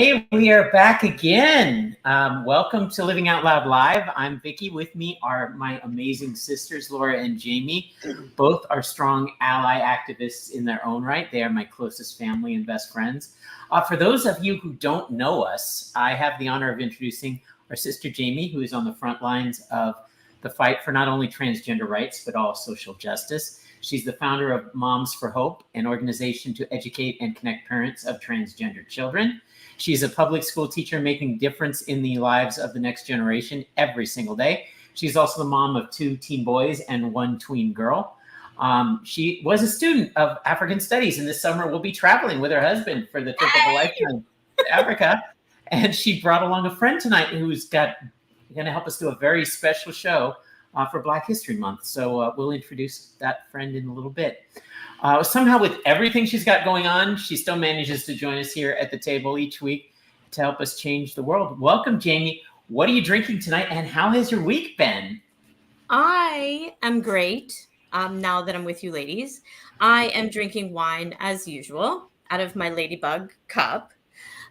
Hey, we are back again. Welcome to Living Out Loud Live. I'm Vicki. With me are my amazing sisters, Laura and Jaime. Both are strong ally activists in their own right. They are my closest family and best friends. For those of you who don't know us, I have the honor of introducing our sister, Jaime, who is on the front lines of the fight for not only transgender rights, but all social justice. She's the founder of Moms for Hope, an organization to educate and connect parents of transgender children. She's a public school teacher making a difference in the lives of the next generation every single day. She's also the mom of 2 teen boys and 1 tween girl. She was a student of African studies, and this summer will be traveling with her husband for the trip of a lifetime to Africa. And she brought along a friend tonight who's going to help us do a very special show for Black History Month. So we'll introduce that friend in a little bit. Somehow with everything she's got going on, she still manages to join us here at the table each week to help us change the world. Welcome, Jaime. What are you drinking tonight, and how has your week been? I am great. Now that I'm with you ladies, I am drinking wine as usual out of my Ladybug cup.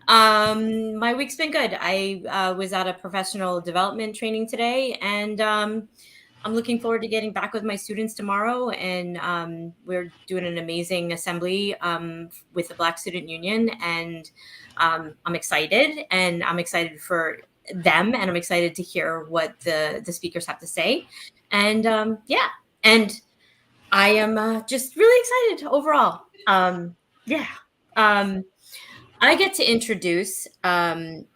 My week's been good. I was at a professional development training today, and I'm looking forward to getting back with my students tomorrow. And we're doing an amazing assembly with the Black Student Union, and I'm excited, and I'm excited for them, and I'm excited to hear what the speakers have to say. And and I am just really excited overall. I get to introduce, hold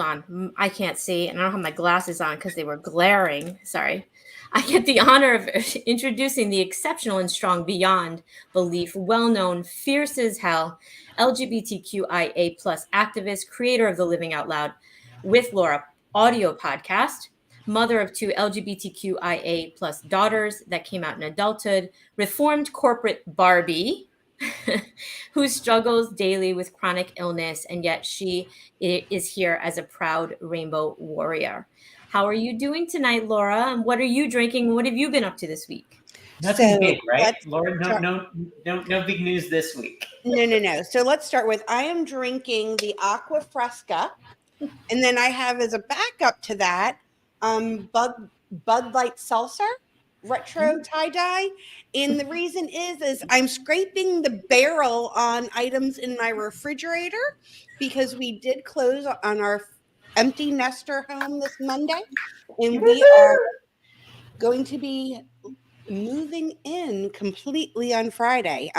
on, I can't see, and I don't have my glasses on because they were glaring. Sorry. I get the honor of introducing the exceptional and strong beyond belief, well-known, fierce as hell, LGBTQIA plus activist, creator of the Living Out Loud with Laura audio podcast, mother of 2 LGBTQIA plus daughters that came out in adulthood, reformed corporate Barbie, who struggles daily with chronic illness, and yet she is here as a proud rainbow warrior. How are you doing tonight, Laura? And what are you drinking? What have you been up to this week? Nothing big, right? Laura, no big news this week. No. So let's start with, I am drinking the Aqua Fresca, and then I have as a backup to that Bud Light Seltzer retro tie-dye. And the reason is I'm scraping the barrel on items in my refrigerator because we did close on our empty nester home this Monday, and we are going to be moving in completely on Friday.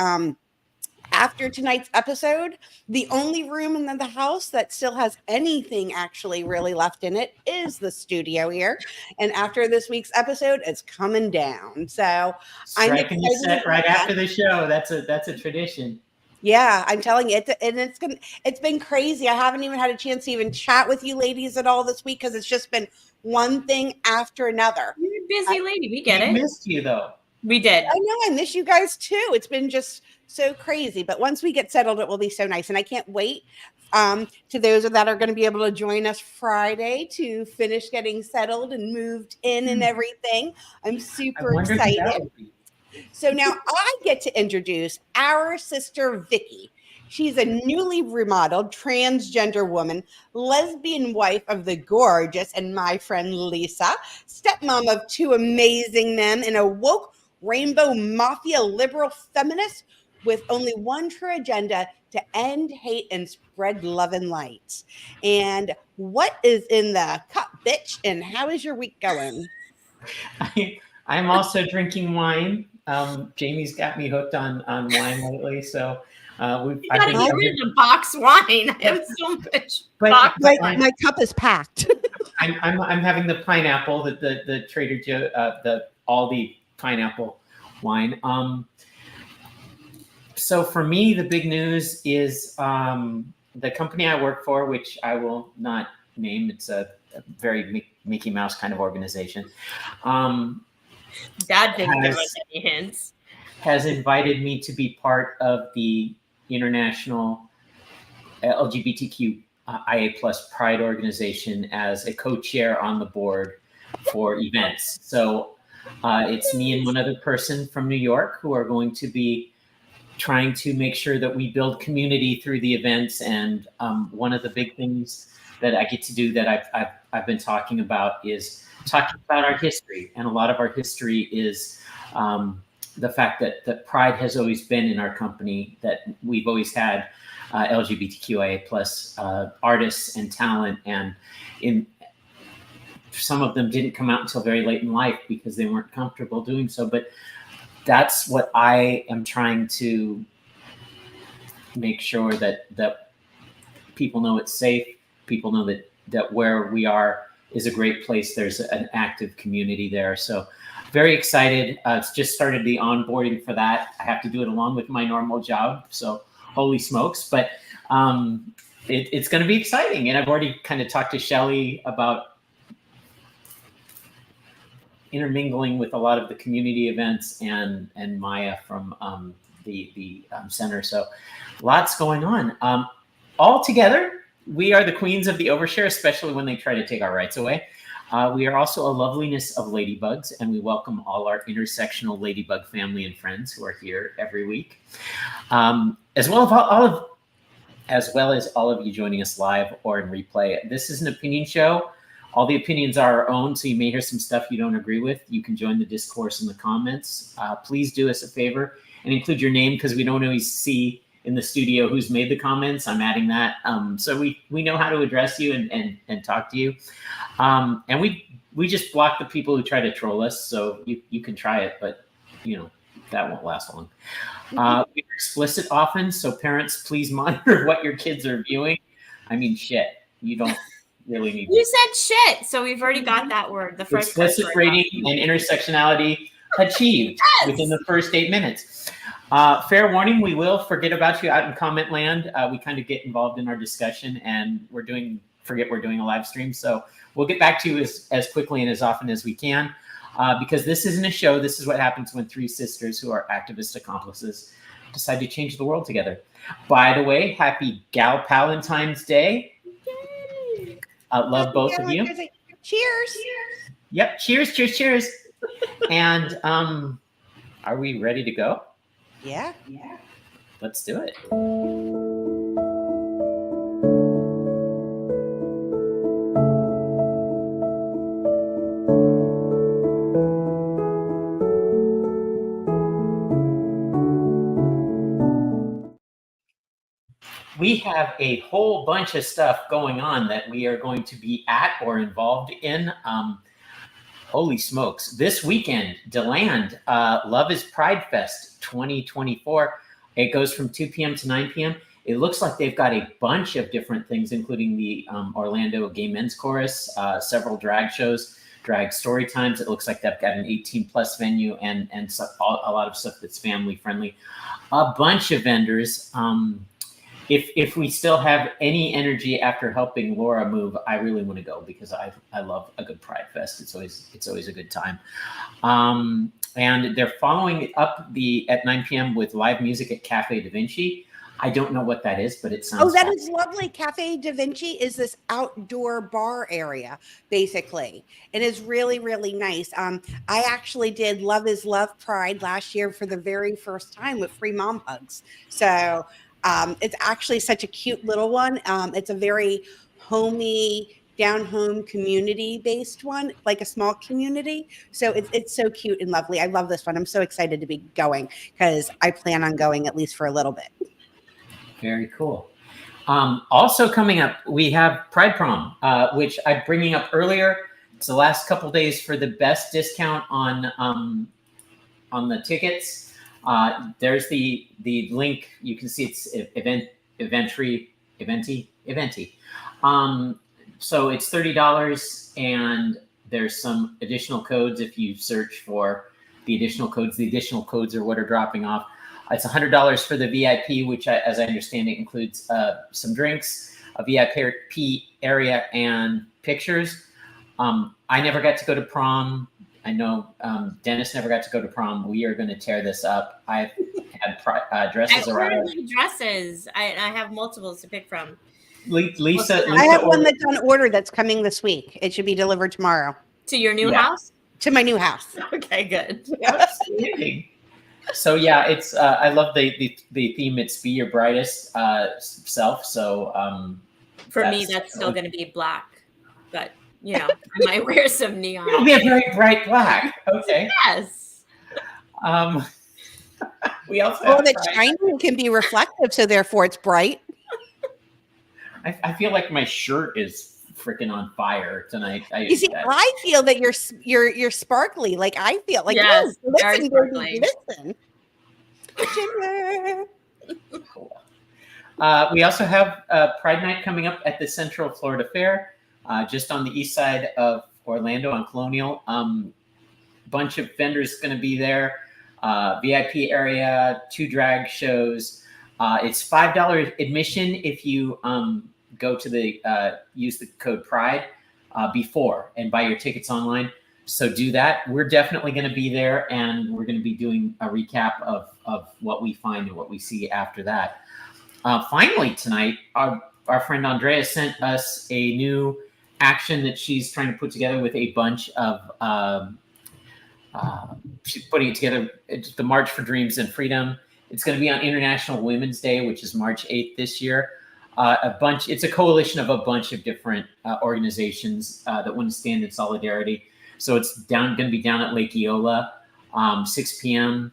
After tonight's episode, the only room in the house that still has anything actually really left in it is the studio here. And after this week's episode, it's coming down. So striking the set right after the show. That's a tradition. Yeah, I'm telling you, it's been crazy. I haven't even had a chance to even chat with you ladies at all this week because it's just been one thing after another. You're a busy lady. We get it. We missed you though. We did. I know. I miss you guys too. It's been just so crazy. But once we get settled, it will be so nice. And I can't wait to those that are going to be able to join us Friday to finish getting settled and moved in and everything. I'm super excited. So now I get to introduce our sister, Vicki. She's a newly remodeled transgender woman, lesbian wife of the gorgeous and my friend Lisa, stepmom of 2 amazing men, and a woke rainbow mafia liberal feminist with only one true agenda: to end hate and spread love and light. And what is in the cup, bitch? And how is your week going? I'm also drinking wine. Jamie's got me hooked on wine lately, so I've been the box wine. I have so much. My cup is packed. I'm having the pineapple, the Trader Joe, the Aldi pineapple wine. So for me, the big news is the company I work for, which I will not name. It's a very Mickey Mouse kind of organization. Dad didn't give us any hints. Has invited me to be part of the International LGBTQIA plus Pride organization as a co-chair on the board for events. So it's me and one other person from New York who are going to be trying to make sure that we build community through the events. And one of the big things that I get to do that I've been talking about is talking about our history. And a lot of our history is the fact that pride has always been in our company, that we've always had LGBTQIA plus artists and talent, and some of them didn't come out until very late in life because they weren't comfortable doing so. But that's what I am trying to make sure that people know it's safe. People know that where we are is a great place. There's an active community there. So very excited. It's just started the onboarding for that. I have to do it along with my normal job. So holy smokes. But it's going to be exciting. And I've already kind of talked to Shelly about intermingling with a lot of the community events and Maya from the center. So lots going on. All together, we are the queens of the overshare, especially when they try to take our rights away. We are also a loveliness of ladybugs, and we welcome all our intersectional ladybug family and friends who are here every week, as well as all of you joining us live or in replay. This is an opinion show. All the opinions are our own, so you may hear some stuff you don't agree with. You can join the discourse in the comments. Please do us a favor and include your name, because we don't always see in the studio who's made the comments. I'm adding that. So we know how to address you and talk to you. And we just block the people who try to troll us. So you can try it, but that won't last long. We're explicit often, so parents, please monitor what your kids are viewing. I mean, shit, you don't really need You said shit, so we've already got that word. The first explicit rating and intersectionality achieved within the first 8 minutes. Fair warning, we will forget about you out in comment land. We kind of get involved in our discussion, and we're doing a live stream. So we'll get back to you as quickly and as often as we can, because this isn't a show. This is what happens when three sisters who are activist accomplices decide to change the world together. By the way, happy Gal Palentine's Day. Love both of you. Cheers. Yep. Cheers. And are we ready to go? Yeah. Let's do it. We have a whole bunch of stuff going on that we are going to be at or involved in. Holy smokes. This weekend, DeLand, Love is Pride Fest 2024. It goes from 2 p.m. to 9 p.m. It looks like they've got a bunch of different things, including the Orlando Gay Men's Chorus, several drag shows, drag story times. It looks like they've got an 18-plus venue and a lot of stuff that's family friendly. A bunch of vendors. If we still have any energy after helping Laura move, I really want to go, because I love a good Pride Fest. It's always a good time. And they're following up at 9 p.m. with live music at Cafe Da Vinci. I don't know what that is, but it sounds that is lovely. Cafe Da Vinci is this outdoor bar area, basically. It is really, really nice. I actually did Love is Love Pride last year for the very first time with free mom hugs. So it's actually such a cute little one. It's a very homey, down-home community-based one, like a small community. So it's so cute and lovely. I love this one. I'm so excited to be going, because I plan on going at least for a little bit. Very cool. Also coming up, we have Pride Prom, which I'm bringing up earlier. It's the last couple days for the best discount on the tickets. There's the link. You can see it's Eventy. So it's $30, and there's some additional codes if you search for the additional codes. The additional codes are what are dropping off. It's $100 for the VIP, which, as I understand it, includes some drinks, a VIP area, and pictures. I never got to go to prom. I know Dennis never got to go to prom. We are going to tear this up. I've had dresses around. Dresses. I have multiples to pick from. Lisa, I have one that's on order that's coming this week. It should be delivered tomorrow. To your new house? To my new house. Okay, good. Outstanding. So yeah, it's I love the theme. It's be your brightest self. So For me, that's still going to be black, but I might wear some neon. It'll be a very bright black. Okay. Yes. We also Well, have the Pride. shining can be reflective, so therefore it's bright. I feel like my shirt is freaking on fire tonight. You see, I feel that you're sparkly. Like I feel like Yes, oh, very listen, sparkly. baby, listen. Ginger. We also have Pride Night coming up at the Central Florida Fair, just on the east side of Orlando on Colonial. Bunch of vendors going to be there. VIP area, 2 drag shows. It's $5 admission if you go to the use the code Pride before and buy your tickets online. So do that. We're definitely going to be there, and we're going to be doing a recap of what we find and what we see after that. Finally tonight, our friend Andrea sent us a new action that she's trying to put together with a bunch of she's putting it together. It's the March for Dreams and Freedom. It's going to be on International Women's Day, which is March 8th this year. It's a coalition of a bunch of different organizations that want to stand in solidarity. So it's going to be down at Lake Eola, 6 p.m.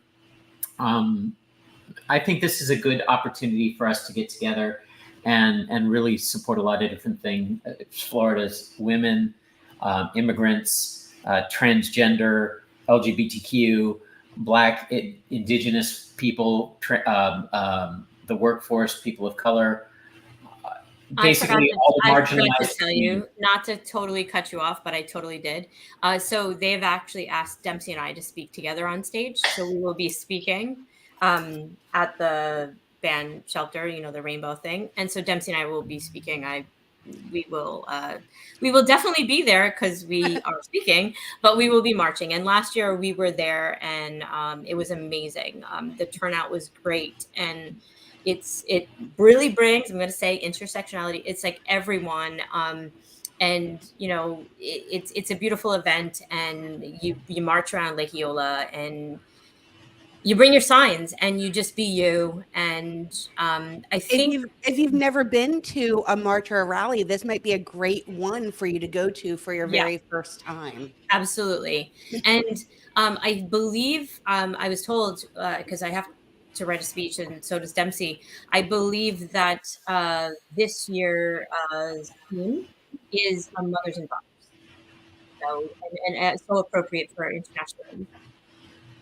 I think this is a good opportunity for us to get together and really support a lot of different things. Florida's women, immigrants, transgender, LGBTQ, Black, Indigenous people, the workforce, people of color, basically all the marginalized. I forgot to tell you, not to totally cut you off, but I totally did. So they've actually asked Dempsey and I to speak together on stage. So we will be speaking at the band shelter, the rainbow thing. And so Dempsey and I will be speaking. We will definitely be there because we are speaking, but we will be marching. And last year we were there, and it was amazing. The turnout was great, and it really brings, I'm going to say, intersectionality. It's like everyone, and it's a beautiful event, and you march around Lake Eola, and you bring your signs, and you just be you. And I think if you've never been to a march or a rally, this might be a great one for you to go to for your very first time. Absolutely. And I believe I was told, because I have to write a speech, and so does Dempsey. I believe that this year theme is on mothers and fathers. So and so appropriate for international women's day.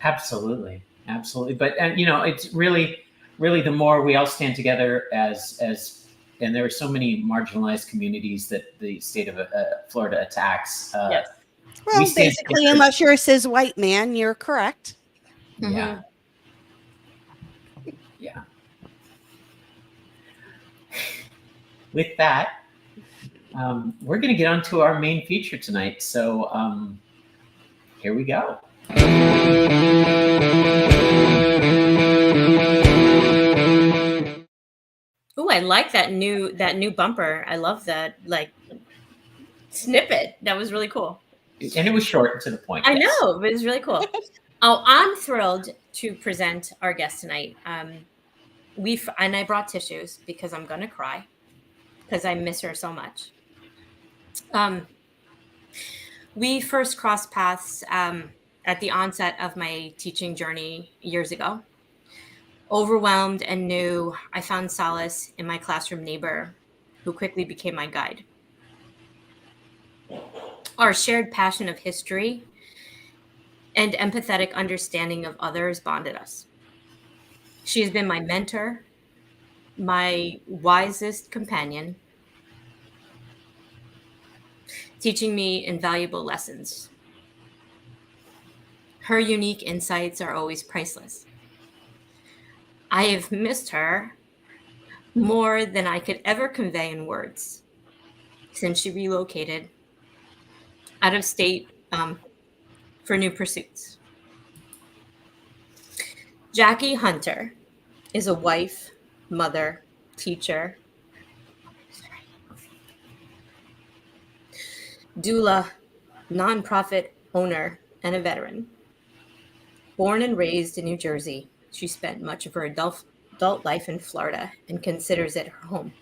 Absolutely. But it's really the more we all stand together as and there are so many marginalized communities that the state of Florida attacks. Yes. Well, basically, unless you're a cis white man, you're correct. Yeah. Yeah. With that, we're going to get on to our main feature tonight. So here we go. Oh, I like that new bumper. I love that snippet. That was really cool. And it was short and to the point. I know, but it was really cool. Oh, I'm thrilled to present our guest tonight. And I brought tissues because I'm gonna cry because I miss her so much. We first crossed paths at the onset of my teaching journey years ago. Overwhelmed and new, I found solace in my classroom neighbor, who quickly became my guide. Our shared passion of history and empathetic understanding of others bonded us. She has been my mentor, my wisest companion, teaching me invaluable lessons. Her unique insights are always priceless. I have missed her more than I could ever convey in words since she relocated out of state for new pursuits. Jackie Hunter is a wife, mother, teacher, doula, nonprofit owner, and a veteran. Born and raised in New Jersey, she spent much of her adult life in Florida and considers it her home.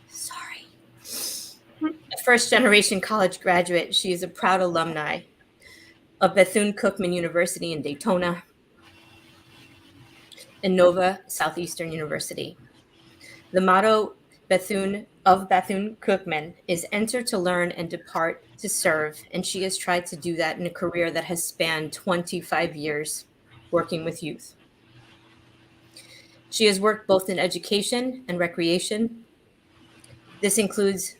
Sorry. A first-generation college graduate, she is a proud alumni of Bethune-Cookman University in Daytona and Nova Southeastern University. The motto Bethune-Cookman is enter to learn and depart to serve, and she has tried to do that in a career that has spanned 25 years working with youth. She has worked both in education and recreation. This includes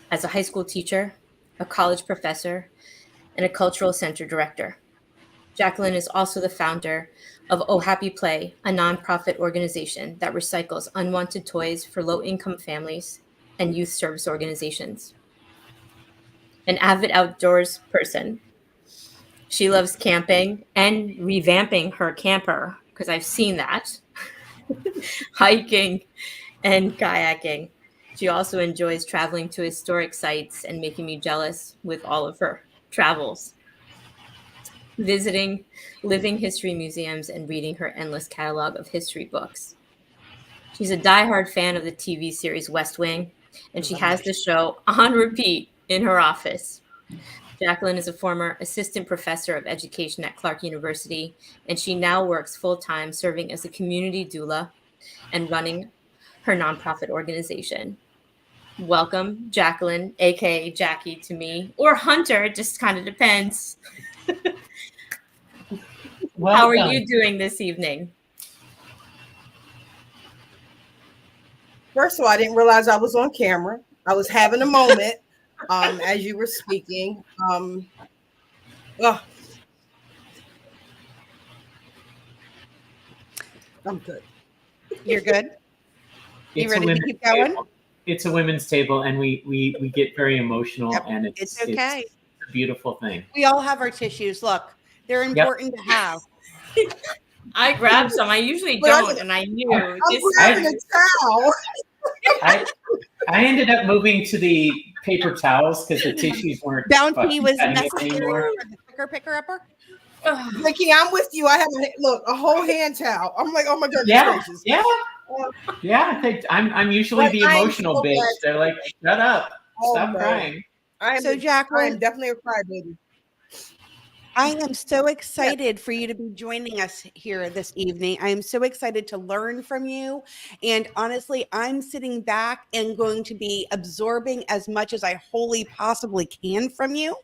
as a high school teacher, a college professor, and a cultural center director. Jaqueline is also the founder of Oh Happy Play, a nonprofit organization that recycles unwanted toys for low-income families and youth service organizations. An avid outdoors person, she loves camping and revamping her camper, because I've seen that, hiking and kayaking. She also enjoys traveling to historic sites and making me jealous with all of her travels, visiting living history museums and reading her endless catalog of history books. She's a diehard fan of the TV series West Wing, and she has the show on repeat in her office. Jaqueline is a former assistant professor of education at Clark University, and she now works full-time serving as a community doula and running her nonprofit organization. Welcome, Jaqueline, aka Jackie to me, or Hunter, it just kind of depends. How are you doing this evening? First of all, I didn't realize I was on camera. I was having a moment as you were speaking. I'm good. You're good? You ready to keep going? It's a women's table, and we get very emotional, and it's okay. It's a beautiful thing. We all have our tissues. Look, they're important to have. I grabbed some. I usually don't, and I knew. I'm grabbing a towel. I ended up moving to the paper towels because the tissues weren't. Bounty was necessary for the picker-upper. Vicki, I'm with you. I have a whole hand towel. I'm like, oh my goodness gracious. Yeah. I'm usually the emotional bitch. They're like, shut up, stop crying. Jaqueline, I am definitely a crybaby. I am so excited for you to be joining us here this evening. I am so excited to learn from you. And honestly, I'm sitting back and going to be absorbing as much as I wholly possibly can from you.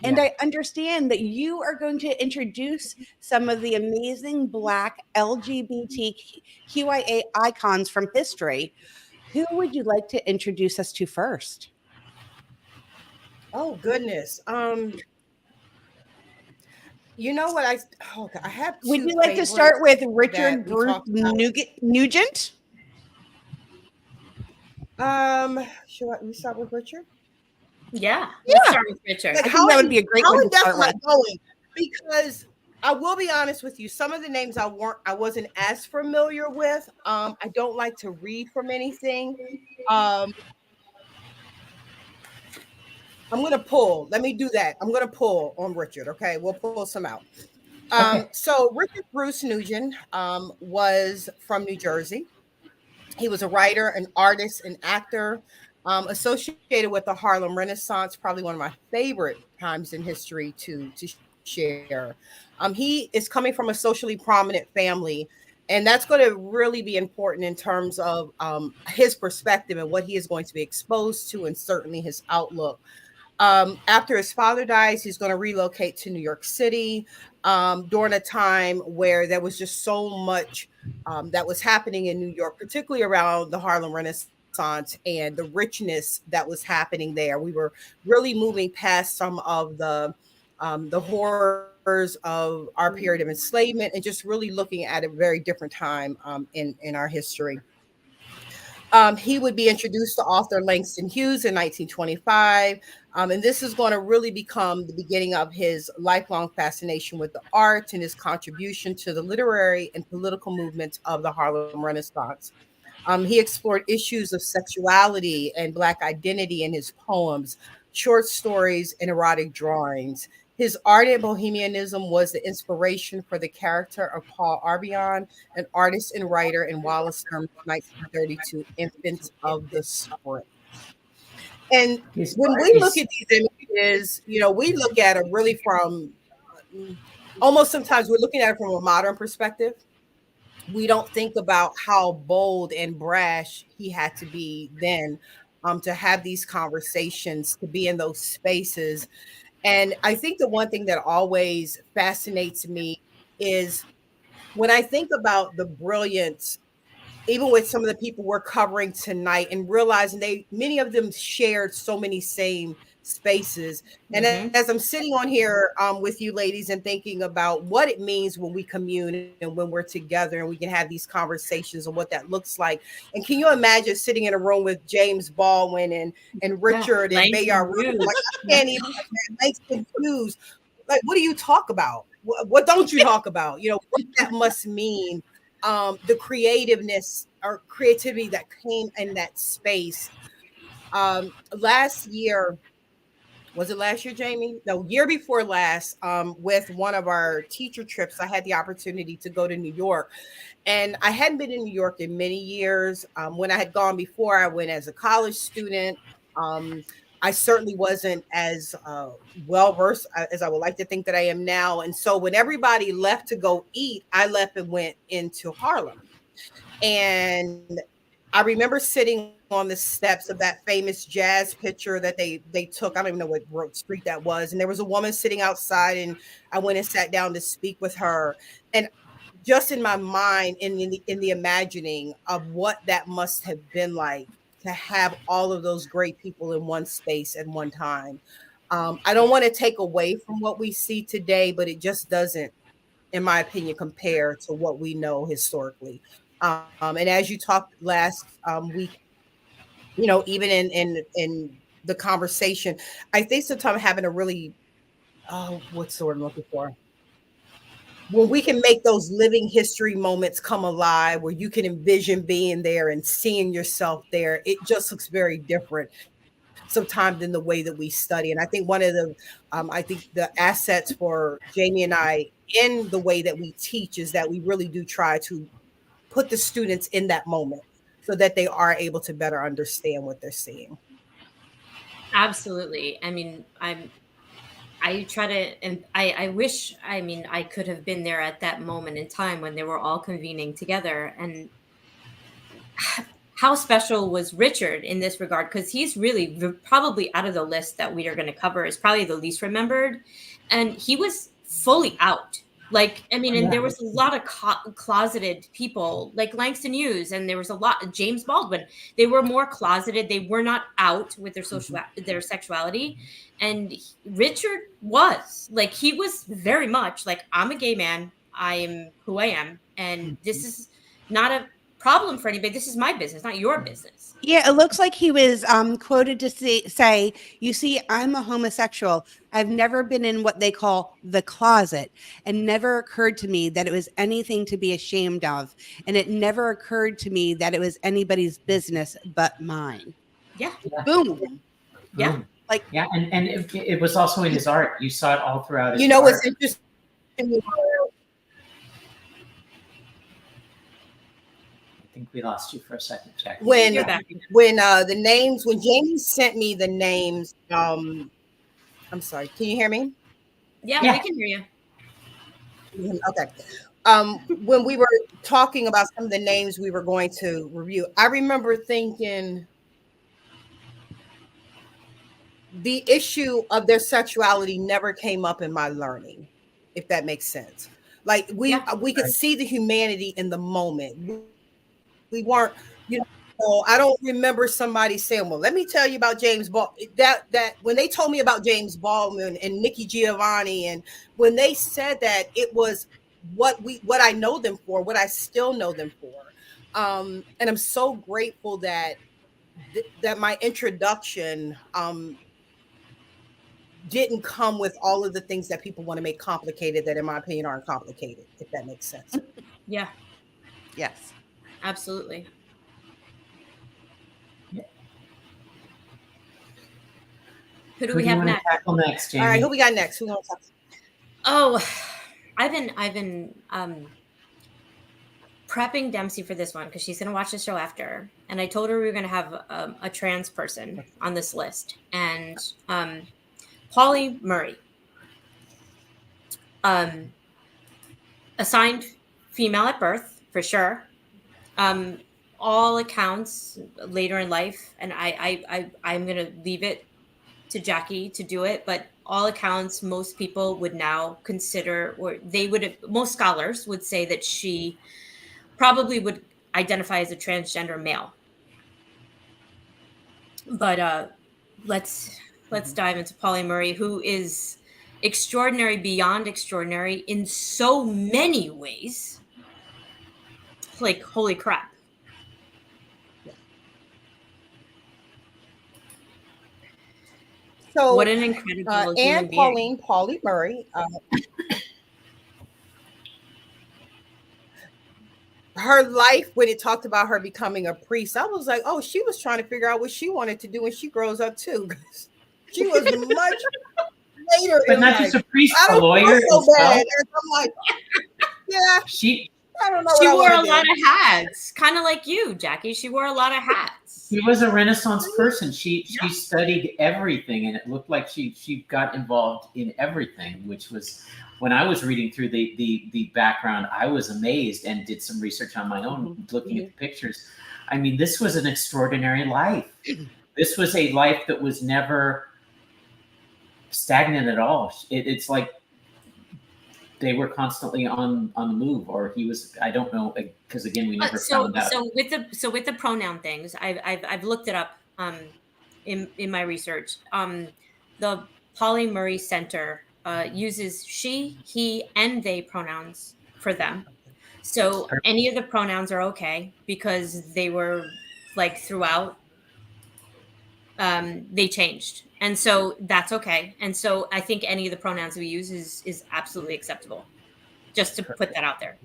And I understand that you are going to introduce some of the amazing Black LGBTQIA icons from history. Who would you like to introduce us to first? Oh, goodness. You know what? I have. Would you like to start with Richard Bruce Nugent? Should we start with Richard? Yeah. Let's start with Richard. I think that would be a great one to start with. Going, because I will be honest with you, some of the names I wasn't as familiar with. I don't like to read from anything. I'm going to pull. Let me do that. I'm going to pull on Richard. Okay. We'll pull some out. So Richard Bruce Nugent was from New Jersey. He was a writer, an artist, an actor, associated with the Harlem Renaissance, probably one of my favorite times in history to share. He is coming from a socially prominent family, and that's going to really be important in terms of his perspective and what he is going to be exposed to, and certainly his outlook. After his father dies, he's going to relocate to New York City during a time where there was just so much that was happening in New York, particularly around the Harlem Renaissance and the richness that was happening there. We were really moving past some of the horrors of our period of enslavement and just really looking at a very different time in our history. He would be introduced to author Langston Hughes in 1925. And this is going to really become the beginning of his lifelong fascination with the arts and his contribution to the literary and political movements of the Harlem Renaissance. He explored issues of sexuality and Black identity in his poems, short stories, and erotic drawings. His ardent bohemianism was the inspiration for the character of Paul Arbion, an artist and writer in Wallace Sturm's 1932 Infants of the Spring. And His when art we look is at these images, we look at it really from almost sometimes we're looking at it from a modern perspective. We don't think about how bold and brash he had to be then, to have these conversations, to be in those spaces. And I think the one thing that always fascinates me is when I think about the brilliance, even with some of the people we're covering tonight, and realizing many of them shared so many same spaces. And as I'm sitting on here with you ladies and thinking about what it means when we commune and when we're together and we can have these conversations and what that looks like. And can you imagine sitting in a room with James Baldwin and Richard and Bayard Rustin? Like, I can't even Langston Hughes. Like, what do you talk about? What don't you talk about? What that must mean, the creativeness or creativity that came in that space. Last year, was it last year, Jamie? No, year before last, with one of our teacher trips, I had the opportunity to go to New York. And I hadn't been in New York in many years. When I had gone before, I went as a college student. I certainly wasn't as well versed as I would like to think that I am now. And so when everybody left to go eat, I left and went into Harlem. And I remember sitting on the steps of that famous jazz picture that they took. I don't even know what street that was. And there was a woman sitting outside, and I went and sat down to speak with her. And just in my mind, in the imagining of what that must have been like to have all of those great people in one space at one time. I don't want to take away from what we see today, but it just doesn't, in my opinion, compare to what we know historically. And as you talked last week, even in the conversation, I think sometimes having a really, what's the word I'm looking for? When we can make those living history moments come alive, where you can envision being there and seeing yourself there, it just looks very different sometimes in the way that we study. And I think one of the, I think the assets for Jamie and I in the way that we teach is that we really do try to put the students in that moment so that they are able to better understand what they're seeing. Absolutely. I mean, I try to, and I wish, I could have been there at that moment in time when they were all convening together. And how special was Richard in this regard? Because he's really probably out of the list that we are going to cover is probably the least remembered. And he was fully out. Like, and there was a lot of closeted people like Langston Hughes, and there was a lot, James Baldwin. They were more closeted. They were not out with their sexuality. And Richard was like, he was very much like, I'm a gay man. I am who I am. And this is not a problem for anybody. This is my business, not your business. Yeah, it looks like he was quoted to say, you see, I'm a homosexual. I've never been in what they call the closet, and never occurred to me that it was anything to be ashamed of. And it never occurred to me that it was anybody's business but mine. Yeah. Boom. Yeah. Like, yeah. And it was also in his art. You saw it all throughout his art. What's interesting. I think we lost you for a second, Jacqueline. When the names, when Jamie sent me the names, I'm sorry, can you hear me? Yeah, we can hear you. Okay. When we were talking about some of the names we were going to review, I remember thinking the issue of their sexuality never came up in my learning, if that makes sense. Like we could see the humanity in the moment. We weren't, I don't remember somebody saying, well, let me tell you about James Baldwin. That when they told me about James Baldwin and Nikki Giovanni, and when they said that, it was what I know them for, what I still know them for. And I'm so grateful that that my introduction didn't come with all of the things that people want to make complicated that in my opinion aren't complicated, if that makes sense. Yeah. Yes. Absolutely. Who do Who we do you have want to next? tackle next, Jamie? All right, who we got next? Who wants to talk? Oh, I've been prepping Dempsey for this one because she's going to watch the show after. And I told her we were going to have a trans person on this list. And Polly Murray, assigned female at birth, for sure. All accounts later in life, and I'm going to leave it to Jackie to do it, but all accounts, most people would now consider, or they would, most scholars would say that she probably would identify as a transgender male. But let's dive into Polly Murray, who is extraordinary beyond extraordinary in so many ways. Like, holy crap. So, what an incredible human and being. Polly Murray. Her life, when it talked about her becoming a priest, I was like, oh, she was trying to figure out what she wanted to do when she grows up too. She was much later, but in not life. just a priest, I a don't lawyer feel as so well. bad. And I'm like, yeah, She I don't know. She what I wore a wanna lot do. of hats, kind of like you, Jackie. She wore a lot of hats. She was a Renaissance person. She studied everything, and it looked like she got involved in everything, which was, when I was reading through the background, I was amazed and did some research on my own, looking at the pictures. I mean, this was an extraordinary life. This was a life that was never stagnant at all. It's like they were constantly on the move, or he was, I don't know, because again, we never found out. So with the pronoun things, I've looked it up in my research. The Polly Murray Center uses she, he, and they pronouns for them. So any of the pronouns are okay because they were like throughout. They changed, and so that's okay. And so I think any of the pronouns we use is absolutely acceptable. Just to put that out there.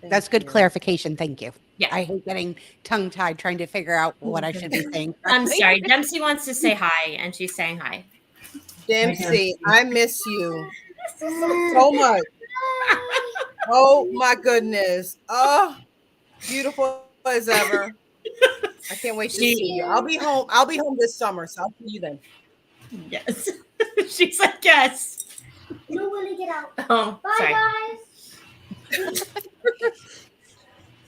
That's good clarification. Thank you. Yeah. I hate getting tongue-tied trying to figure out what I should be saying. I'm sorry. Dempsey wants to say hi, and she's saying hi. Dempsey, I miss you so much. Oh my goodness. Oh, beautiful as ever. I can't wait to see you. I'll be home. I'll be home this summer, so I'll see you then. Yes. She's like, yes. No one to get out. Oh, Bye, sorry. guys.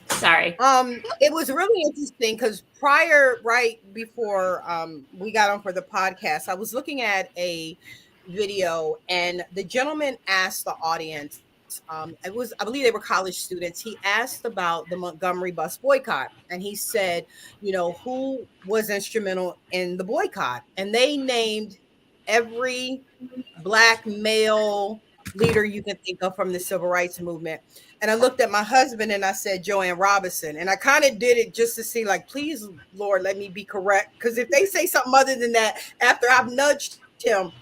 Sorry. It was really interesting because right before we got on for the podcast, I was looking at a video, and the gentleman asked the audience, I believe they were college students. He asked about the Montgomery bus boycott, and he said, who was instrumental in the boycott? And they named every Black male leader you can think of from the civil rights movement. And I looked at my husband and I said, Joanne Robinson. And I kind of did it just to see, like, please, Lord, let me be correct. Because if they say something other than that after I've nudged him.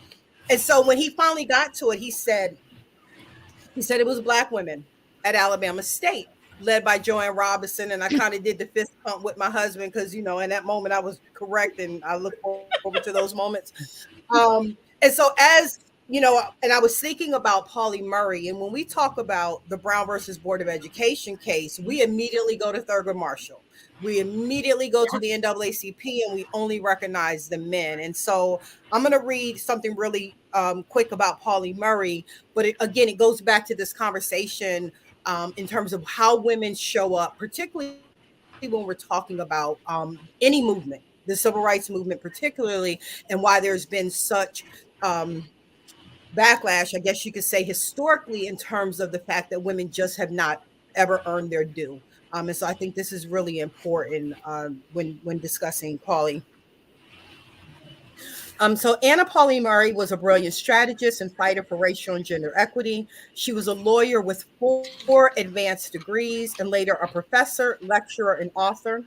And so when he finally got to it, he said it was Black women at Alabama State, led by Joanne Robinson. And I kind of did the fist pump with my husband because, in that moment I was correct. And I look forward to those moments. And so and I was thinking about Polly Murray. And when we talk about the Brown versus Board of Education case, we immediately go to Thurgood Marshall. We immediately go to the NAACP, and we only recognize the men. And so I'm going to read something really quick about Polly Murray. But it goes back to this conversation in terms of how women show up, particularly when we're talking about any movement, the civil rights movement particularly, and why there's been such backlash, I guess you could say, historically, in terms of the fact that women just have not ever earned their due. And so I think this is really important when discussing Polly. So Anna Polly Murray was a brilliant strategist and fighter for racial and gender equity. She was a lawyer with 4 advanced degrees and later a professor, lecturer, and author.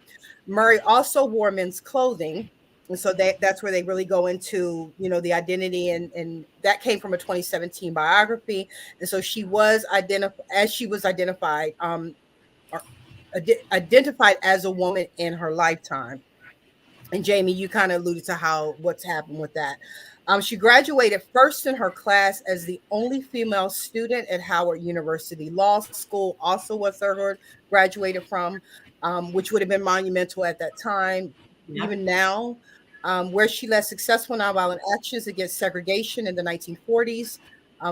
Murray also wore men's clothing. And so that's where they really go into, the identity, and that came from a 2017 biography. And so she was identified as a woman in her lifetime. And Jamie, you kind of alluded to what's happened with that. She graduated first in her class as the only female student at Howard University Law School, also was Thurgood graduated from, which would have been monumental at that time. Yeah. Even now, where she led successful nonviolent actions against segregation in the 1940s.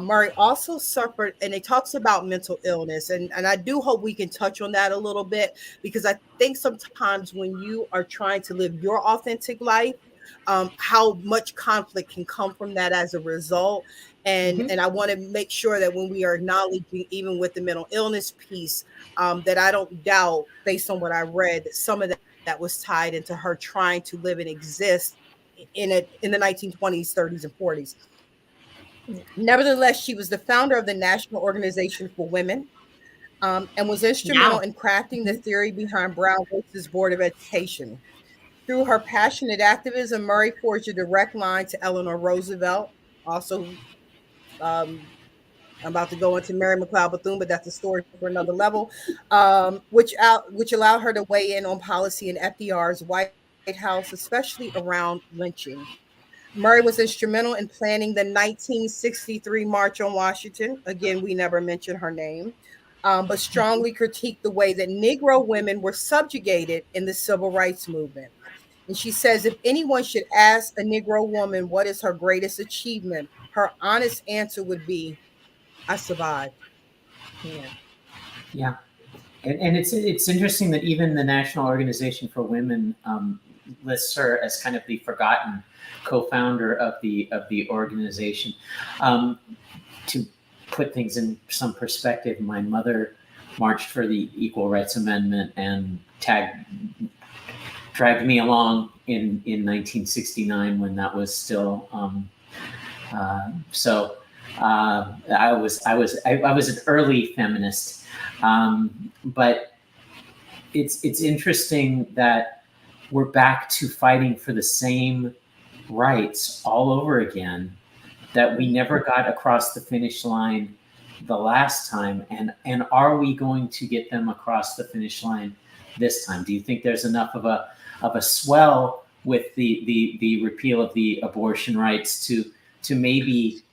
Murray also suffered, and it talks about mental illness, and I do hope we can touch on that a little bit, because I think sometimes when you are trying to live your authentic life, how much conflict can come from that as a result. And I want to make sure that when we are acknowledging, even with the mental illness piece, that I don't doubt, based on what I read, that some of that was tied into her trying to live and exist in the 1920s, 30s, and 40s. Nevertheless, she was the founder of the National Organization for Women, and was instrumental in crafting the theory behind Brown versus Board of Education. Through her passionate activism, Murray forged a direct line to Eleanor Roosevelt. Also, I'm about to go into Mary McLeod Bethune, but that's a story for another level, which allowed her to weigh in on policy in FDR's White House, especially around lynching. Murray was instrumental in planning the 1963 March on Washington. Again, we never mentioned her name, but strongly critiqued the way that Negro women were subjugated in the civil rights movement. And she says, if anyone should ask a Negro woman what is her greatest achievement, her honest answer would be, I survived. Yeah. And it's interesting that even the National Organization for Women lists her as kind of the forgotten co-founder of the organization. To put things in some perspective, my mother marched for the Equal Rights Amendment and dragged me along in 1969 when that was still. I was an early feminist, but it's interesting that we're back to fighting for the same rights all over again that we never got across the finish line the last time, and are we going to get them across the finish line this time? Do you think there's enough of a swell with the repeal of the abortion rights to maybe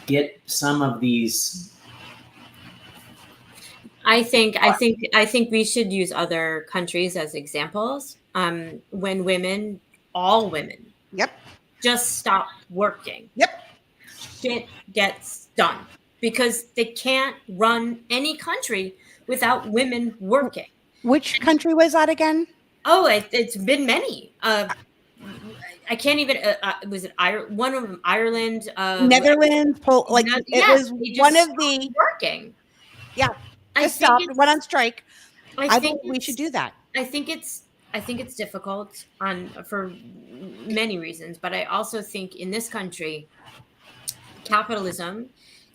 get some of these? I think we should use other countries as examples. When all women, just stop working, shit gets done, because they can't run any country without women working. Which country was that again? Oh, it's been many. I can't even. Was it one of them? Ireland, Netherlands, it was one of the working. Yeah, just stopped. Went on strike. I think we should do that. I think it's difficult for many reasons, but I also think in this country, capitalism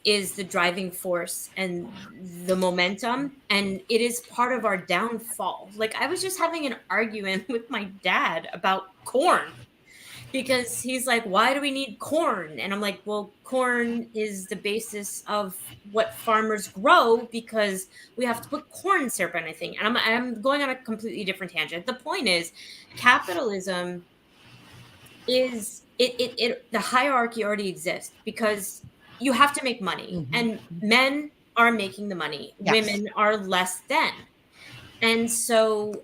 is the driving force and the momentum, and it is part of our downfall. Like, I was just having an argument with my dad about corn, because he's like, why do we need corn? And I'm like, well, corn is the basis of what farmers grow, because we have to put corn syrup on anything. And I'm going on a completely different tangent. The point is, capitalism is the hierarchy already exists, because you have to make money, and men are making the money. Women are less than. And so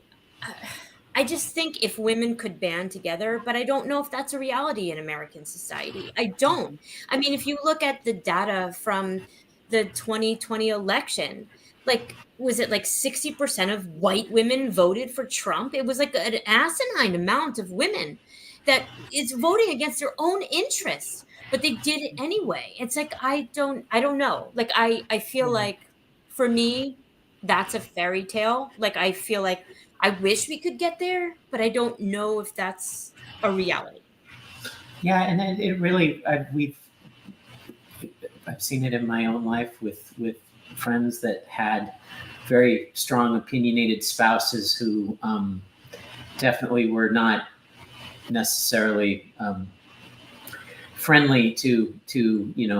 I just think if women could band together, but I don't know if that's a reality in American society. I don't. I mean, if you look at the data from the 2020 election, was it like 60% of white women voted for Trump? It was like an asinine amount of women that is voting against their own interests, but they did it anyway. It's like, I don't know. Like, I feel like, for me, that's a fairy tale. Like, I feel like I wish we could get there, but I don't know if that's a reality. Yeah, and it really, I've seen it in my own life with friends that had very strong, opinionated spouses who definitely were not necessarily friendly to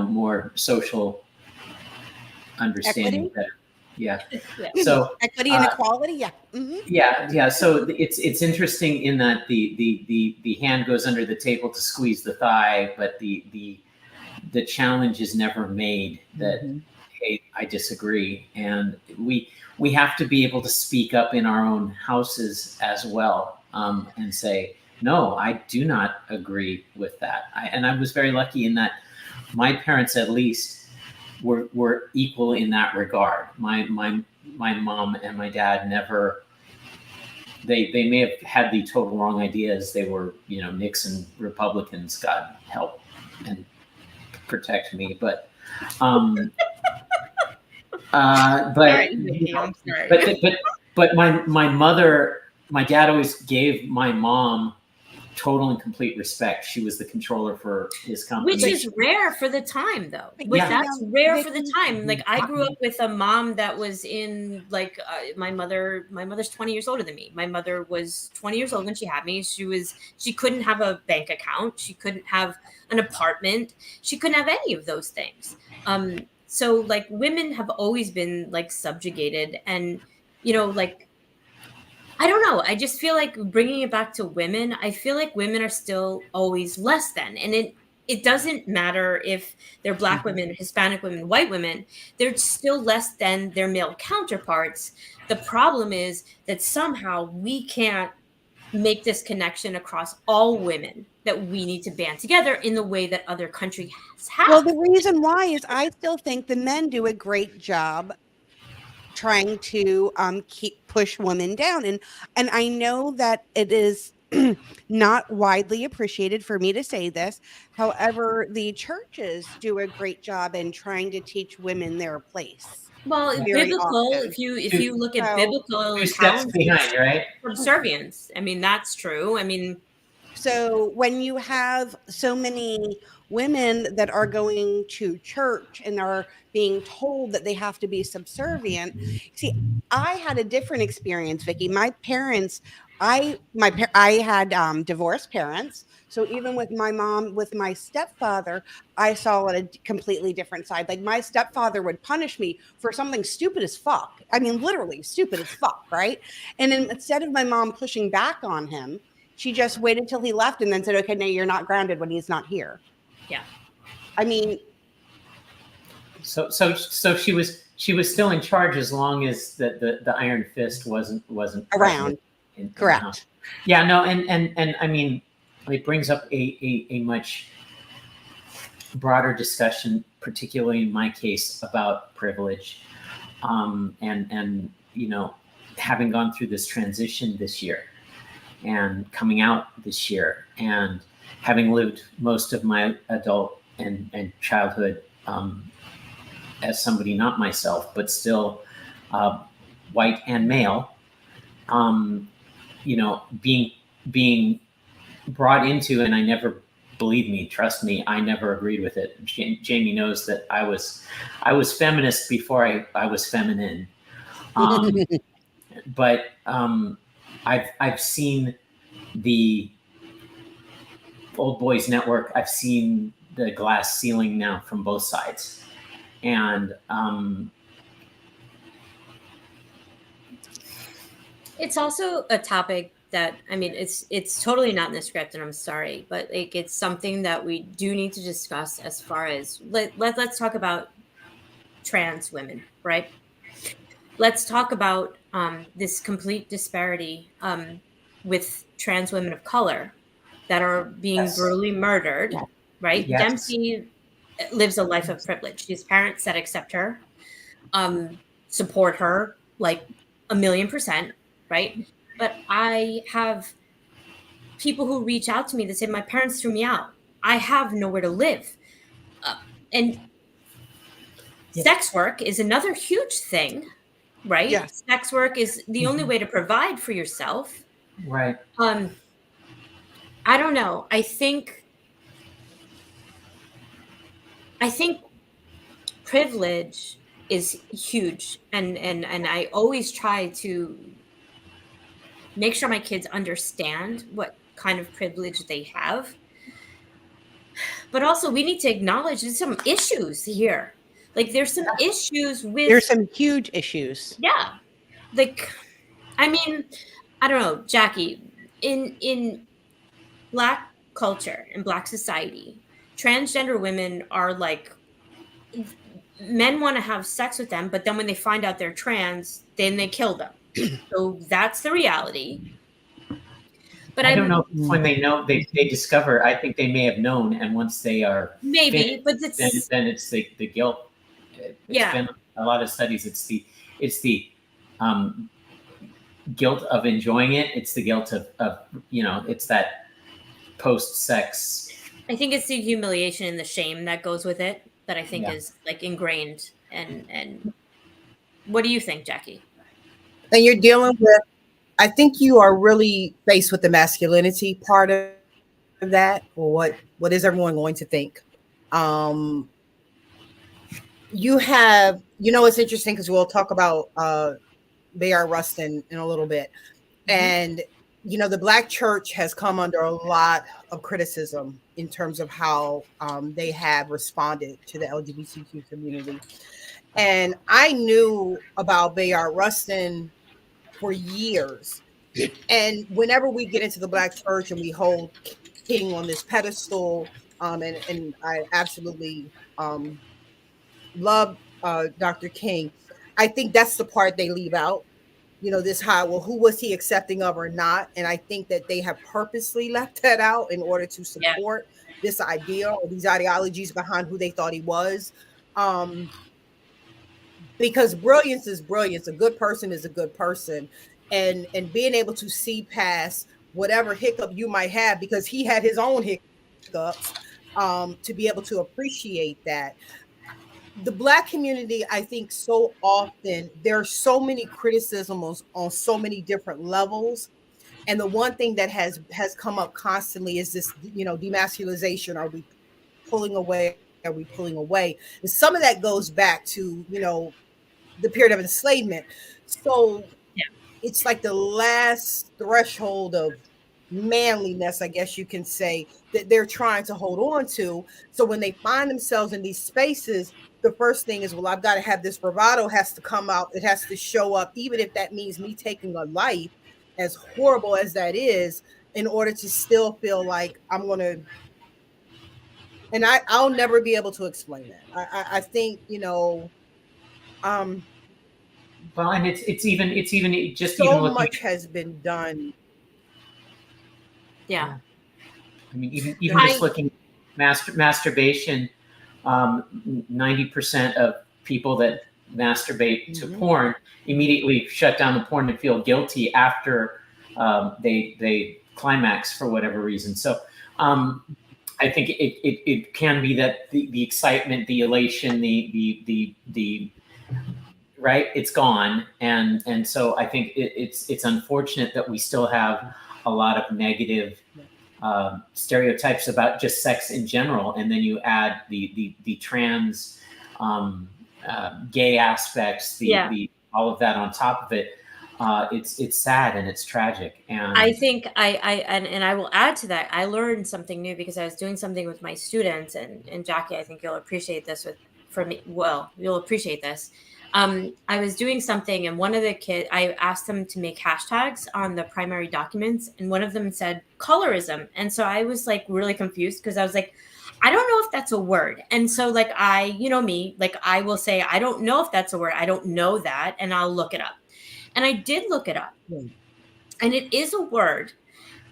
more social understanding. Yeah. Yeah. So Equity and equality. Yeah. Mhm. yeah. So it's interesting in that the hand goes under the table to squeeze the thigh, but the challenge is never made that, hey, I disagree, and we have to be able to speak up in our own houses as well, and say, no, I do not agree with that. And I was very lucky in that my parents, at least, were equal in that regard. My mom and my dad never. They may have had the total wrong ideas. They were, Nixon Republicans, God help and protect me, but Sorry, Vicki, I'm sorry. but my dad always gave my mom total and complete respect. She was the controller for his company, which is rare for the time, though. Yeah. That's rare for the time. Like, I grew up with a mom that was in, like, my mother's 20 years older than me. My mother was 20 years old when she had me. She couldn't have a bank account. She couldn't have an apartment. She couldn't have any of those things. So, like, women have always been, like, subjugated, and, like, I don't know. I just feel like bringing it back to women, I feel like women are still always less than. And it doesn't matter if they're Black women, Hispanic women, white women, they're still less than their male counterparts. The problem is that somehow we can't make this connection across all women, that we need to band together in the way that other countries have. Well, the reason why is I still think the men do a great job trying to push women down, and I know that it is not widely appreciated for me to say this. However, the churches do a great job in trying to teach women their place. Well, Very biblical, often. if you look at So, biblical two steps accounts, behind, right? subservience. I mean, that's true. I mean, so when you have so many women that are going to church and are being told that they have to be subservient, see, I had a different experience, Vicki. My parents, I had divorced parents. So even with my mom, with my stepfather, I saw it a completely different side. Like, my stepfather would punish me for something stupid as fuck. I mean, literally stupid as fuck, right? And then instead of my mom pushing back on him, she just waited till he left and then said, okay, no, you're not grounded when he's not here. Yeah. I mean, So she was still in charge as long as the iron fist wasn't around. Correct. Yeah, no, and I mean, it brings up a much broader discussion, particularly in my case, about privilege, and having gone through this transition this year and coming out this year, and having lived most of my adult and childhood as somebody not myself, but still white and male, being brought into, and I never, believe me, trust me, I never agreed with it. Jamie knows that I was feminist before I was feminine. But I've seen the Old Boys Network. I've seen the glass ceiling now from both sides, and it's also a topic that, I mean, it's totally not in the script, and I'm sorry, but like, it's something that we do need to discuss. As far as let's talk about trans women, right? Let's talk about this complete disparity with trans women of color that are being brutally murdered, right? Yes. Dempsey lives a life of privilege. His parents that accept her, support her like 1,000,000%, right? But I have people who reach out to me that say, my parents threw me out. I have nowhere to live. And sex work is another huge thing, right? Yes. Sex work is the only way to provide for yourself. Right. I don't know. I think privilege is huge, and I always try to make sure my kids understand what kind of privilege they have. But also, we need to acknowledge there's some issues here. Like there's some issues with There's some huge issues. yeah. Like I mean, I don't know, Jackie, in Black culture and Black society, transgender women are like men want to have sex with them, but then when they find out they're trans, then they kill them. So that's the reality. But I don't know I'm if when they know they discover. I think they may have known, and once they are maybe, finished, but it's then it's the guilt. It's yeah. been a lot of studies. It's the guilt of enjoying it. It's the guilt of it's that post sex. I think it's the humiliation and the shame that goes with it that I think Yeah. is like ingrained. And what do you think, Jackie? And you're dealing with, I think you are really faced with the masculinity part of that, or what is everyone going to think? You have, it's interesting because we'll talk about Bayard Rustin in a little bit. And, the Black church has come under a lot of criticism in terms of how they have responded to the LGBTQ community. And I knew about Bayard Rustin for years. And whenever we get into the Black church and we hold King on this pedestal, and I absolutely love Dr. King, I think that's the part they leave out. This high, well, who was he accepting of or not? And I think that they have purposely left that out in order to support this idea or these ideologies behind who they thought he was. Because brilliance is brilliance. A good person is a good person. And being able to see past whatever hiccup you might have, because he had his own hiccups, to be able to appreciate that. The Black community, I think so often, there are so many criticisms on so many different levels. And the one thing that has come up constantly is this, demasculization. Are we pulling away? Are we pulling away? And some of that goes back to, the period of enslavement. So it's like the last threshold of manliness, I guess you can say, that they're trying to hold on to. So when they find themselves in these spaces, the first thing is, well, I've got to have this bravado has to come out. It has to show up, even if that means me taking a life, as horrible as that is, in order to still feel like I'm going to. And I'll never be able to explain that. I think, Well, and it's even just so even looking much has been done. Yeah. I mean, even just looking at masturbation, 90% of people that masturbate to porn immediately shut down the porn and feel guilty after they climax for whatever reason. So I think it can be that the excitement, the elation, the right, it's gone, and so I think it's unfortunate that we still have a lot of negative stereotypes about just sex in general, and then you add the trans gay aspects, all of that on top of it. It's sad and it's tragic. And I think I will add to that. I learned something new because I was doing something with my students, and Jackie, I think you'll appreciate this you'll appreciate this. I was doing something, and one of the kids, I asked them to make hashtags on the primary documents, and one of them said colorism. And so I was like really confused because I was like, I don't know if that's a word. And so like I will say, I don't know if that's a word. I don't know that. And I'll look it up. And I did look it up. And it is a word.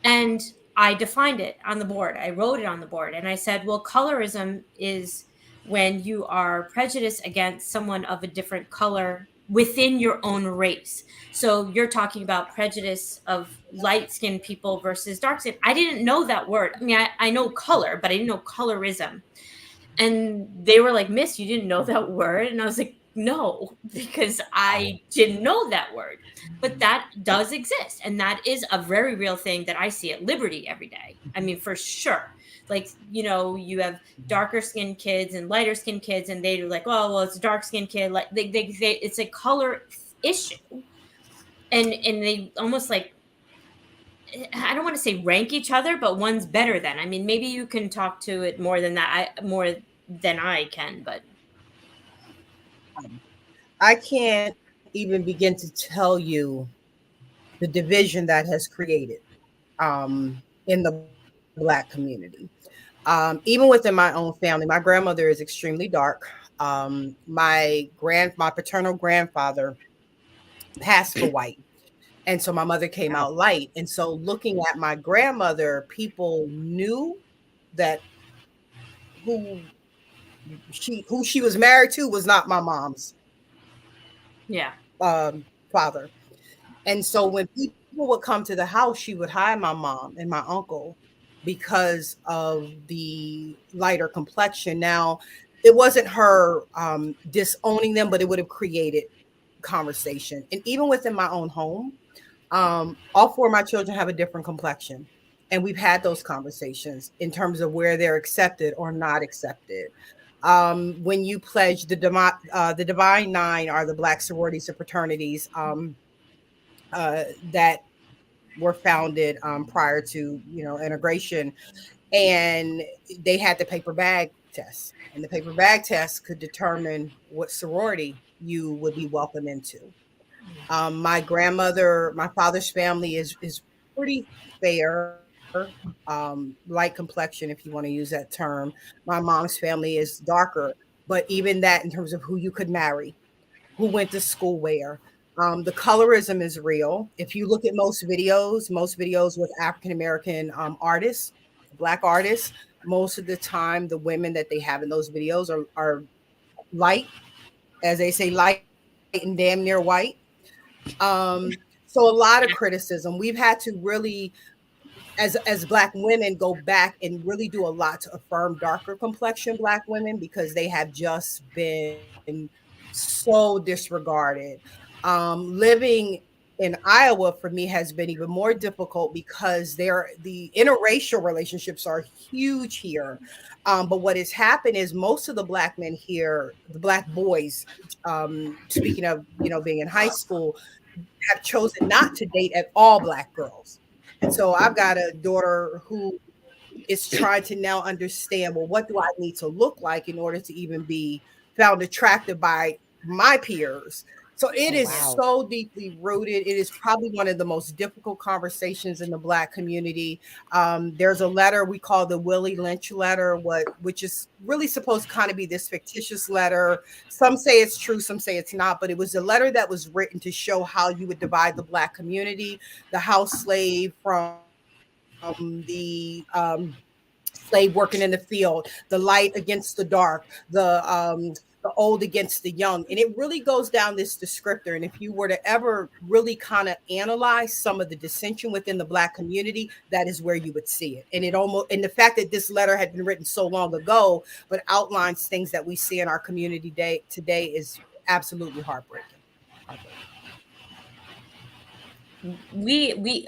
And I defined it on the board. I wrote it on the board. And I said, well, colorism is when you are prejudiced against someone of a different color within your own race. So you're talking about prejudice of light-skinned people versus dark-skinned. I didn't know that word. I mean, I know color, but I didn't know colorism. And they were like, Miss, you didn't know that word? And I was like, no, because I didn't know that word. But that does exist. And that is a very real thing that I see at Liberty every day. I mean, for sure. Like, you have darker skinned kids and lighter skinned kids, and they're like, oh, well, it's a dark skinned kid. Like they it's a color issue. And they almost like, I don't want to say rank each other, but one's better than. I mean, maybe you can talk to it more than that, more than I can, but. I can't even begin to tell you the division that has created in the Black community. Even within my own family, my grandmother is extremely dark. My paternal grandfather passed for white. And so my mother came out light. And so looking at my grandmother, people knew that who who she was married to was not my mom's Yeah. father. And so when people would come to the house, she would hide my mom and my uncle because of the lighter complexion. Now, it wasn't her disowning them, but it would have created conversation. And even within my own home, all four of my children have a different complexion. And we've had those conversations in terms of where they're accepted or not accepted. When you pledge the Divine Nine are the Black sororities and fraternities that were founded prior to integration, and they had the paper bag test, and the paper bag test could determine what sorority you would be welcome into. My father's family is pretty fair, light complexion, if you want to use that term. My mom's family is darker, but even that, in terms of who you could marry, who went to school where. The colorism is real. If you look at most videos with African American artists, Black artists, most of the time the women that they have in those videos are light, as they say, light and damn near white. So a lot of criticism. We've had to really, as Black women, go back and really do a lot to affirm darker complexion Black women, because they have just been so disregarded. Living in Iowa for me has been even more difficult because the interracial relationships are huge here. But what has happened is most of the Black men here, the Black boys, speaking of being in high school, have chosen not to date at all Black girls. And so I've got a daughter who is trying to now understand, well, what do I need to look like in order to even be found attractive by my peers? So it is so deeply rooted. It is probably one of the most difficult conversations in the Black community. There's a letter we call the Willie Lynch letter, which is really supposed to kind of be this fictitious letter. Some say it's true, some say it's not, but it was a letter that was written to show how you would divide the Black community, the house slave from the slave working in the field, the light against the dark, the old against the young. And it really goes down this descriptor. And if you were to ever really kind of analyze some of the dissension within the Black community, that is where you would see it. And the fact that this letter had been written so long ago, but outlines things that we see in our community today is absolutely heartbreaking.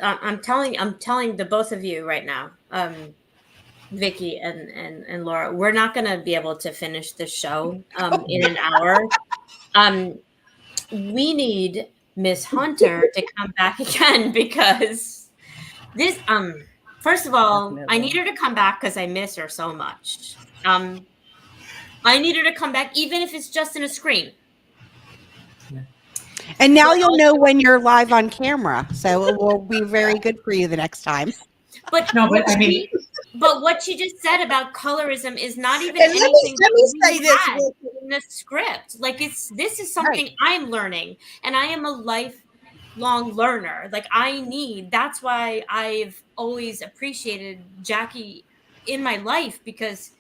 I'm telling the both of you right now, Vicki and Laura, we're not going to be able to finish the show in an hour. We need Miss Hunter to come back again, because this first of all, definitely. I need her to come back because I miss her so much. I need her to come back, even if it's just in a screen. And now you'll know when you're live on camera, so it will be very good for you the next time. But what she just said about colorism is not even and anything let me say this in the script. Like this is something I'm learning, and I am a lifelong learner. Like that's why I've always appreciated Jackie in my life, because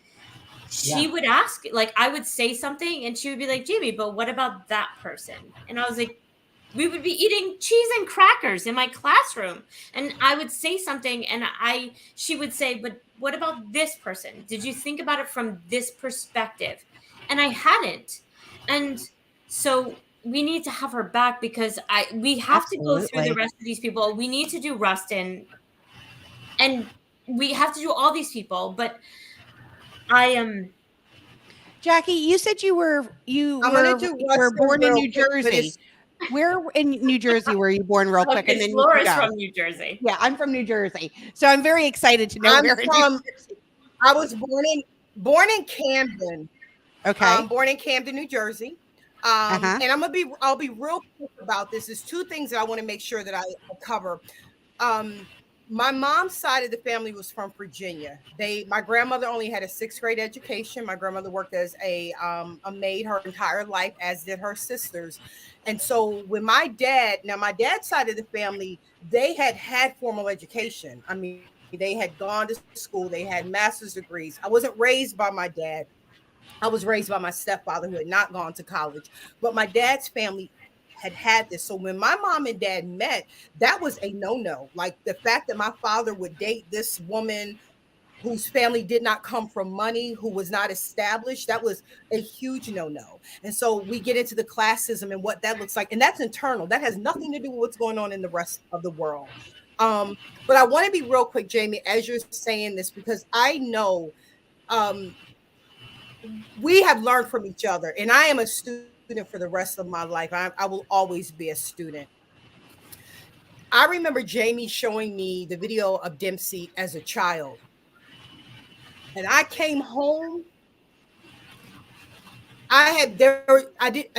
she would ask, like, I would say something and she would be like, Jamie, but what about that person? And I was like, we would be eating cheese and crackers in my classroom, and I would say something and she would say, but what about this person? Did you think about it from this perspective? And I hadn't. And so we need to have her back, because we have to go through the rest of these people. We need to do Rustin, and we have to do all these people, but I am. Jackie, you said you were born in New Jersey. Where in New Jersey were you born, real quick? And then Laura's from New Jersey. Yeah, I'm from New Jersey, so I'm very excited to know where in New Jersey. I was born in Camden. Okay, born in Camden, New Jersey. Uh-huh. And I'll be real quick about this. There's two things that I want to make sure that I cover. Um, my mom's side of the family was from Virginia. My grandmother only had a sixth grade education. My grandmother worked as a maid her entire life, as did her sisters. And so when my dad's side of the family, they had formal education. I mean, they had gone to school, they had master's degrees. I wasn't raised by my dad. I was raised by my stepfather who had not gone to college, but my dad's family had this. So when my mom and dad met, that was a no-no. Like the fact that my father would date this woman whose family did not come from money, who was not established, that was a huge no-no. And so we get into the classism and what that looks like, and that's internal. That has nothing to do with what's going on in the rest of the world. But I want to be real quick, Jamie, as you're saying this, because I know we have learned from each other, and I am a student for the rest of my life. I will always be a student. I remember Jamie showing me the video of Dempsey as a child, and I came home. I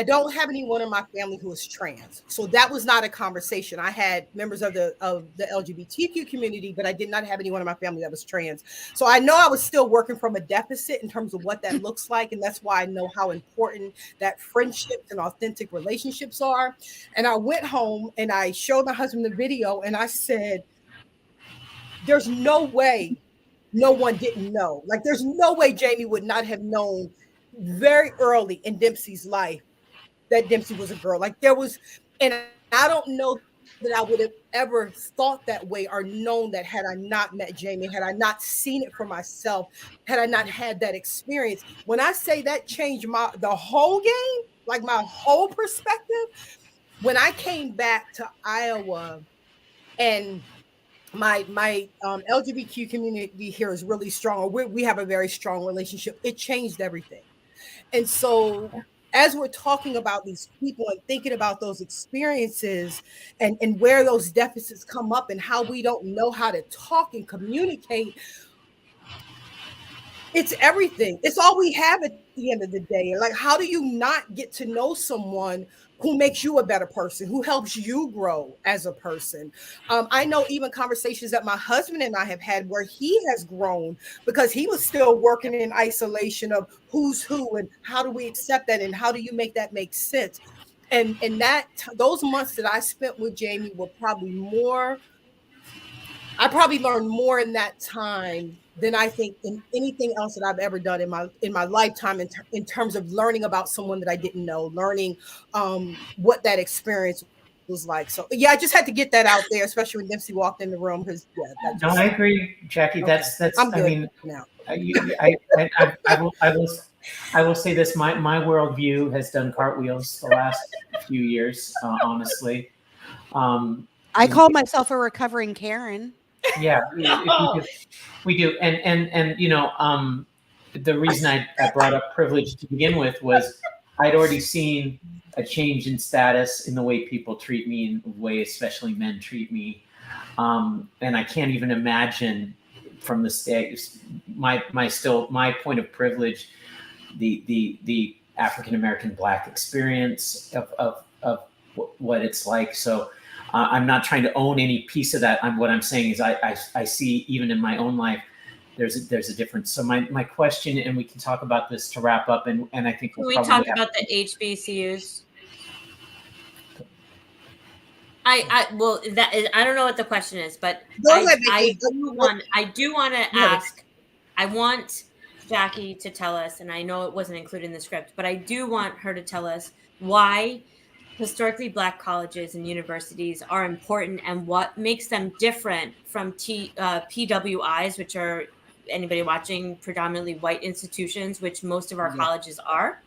don't have anyone in my family who is trans, so that was not a conversation. I had members of the LGBTQ community, but I did not have anyone in my family that was trans. So I know I was still working from a deficit in terms of what that looks like, and that's why I know how important that friendships and authentic relationships are. And I went home and I showed my husband the video, and I said, "There's no way no one didn't know. Like, there's no way Jamie would not have known." Very early in Dempsey's life that Dempsey was a girl. Like there was, and I don't know that I would have ever thought that way or known that had I not met Jamie, had I not seen it for myself, had I not had that experience. When I say that changed the whole game, like my whole perspective, when I came back to Iowa and my LGBTQ community here is really strong. We have a very strong relationship. It changed everything. And so as we're talking about these people and thinking about those experiences and where those deficits come up and how we don't know how to talk and communicate, it's everything. It's all we have at the end of the day. Like, how do you not get to know someone who makes you a better person, who helps you grow as a person? I know even conversations that my husband and I have had where he has grown because he was still working in isolation of who's who and how do we accept that and how do you make that make sense? And those months that I spent with Jamie were probably more. I probably learned more in that time than I think in anything else that I've ever done in my lifetime in terms of learning about someone that I didn't know, learning what that experience was like. So yeah, I just had to get that out there, especially when Dempsey walked in the room. Because No, I agree, Jackie. Okay. That's. I'm good I mean, now. I will say this. My worldview has done cartwheels the last few years. Honestly, I call myself a recovering Karen. yeah, we do. And you know, the reason I brought up privilege to begin with was I'd already seen a change in status in the way people treat me, in the way especially men treat me, and I can't even imagine from the my point of privilege, the African American Black experience of what it's like. So I'm not trying to own any piece of that. What I'm saying is I see even in my own life there's a difference. So my question, and we can talk about this to wrap up, and I think Can we talk about the HBCUs? I don't know what the question is, but I do want to ask. I want Jackie to tell us, and I know it wasn't included in the script, but I do want her to tell us why historically Black colleges and universities are important and what makes them different from PWIs, which are, anybody watching, predominantly white institutions, which most of our colleges are.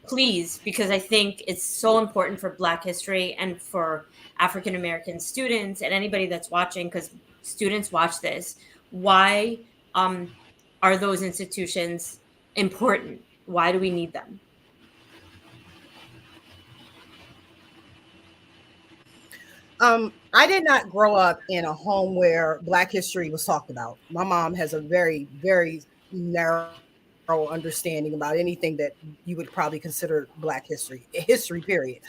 Please, because I think it's so important for Black history and for African American students and anybody that's watching, because students watch this. Why are those institutions important? Why do we need them? I did not grow up in a home where Black history was talked about. My mom has a very, very narrow understanding about anything that you would probably consider Black history period.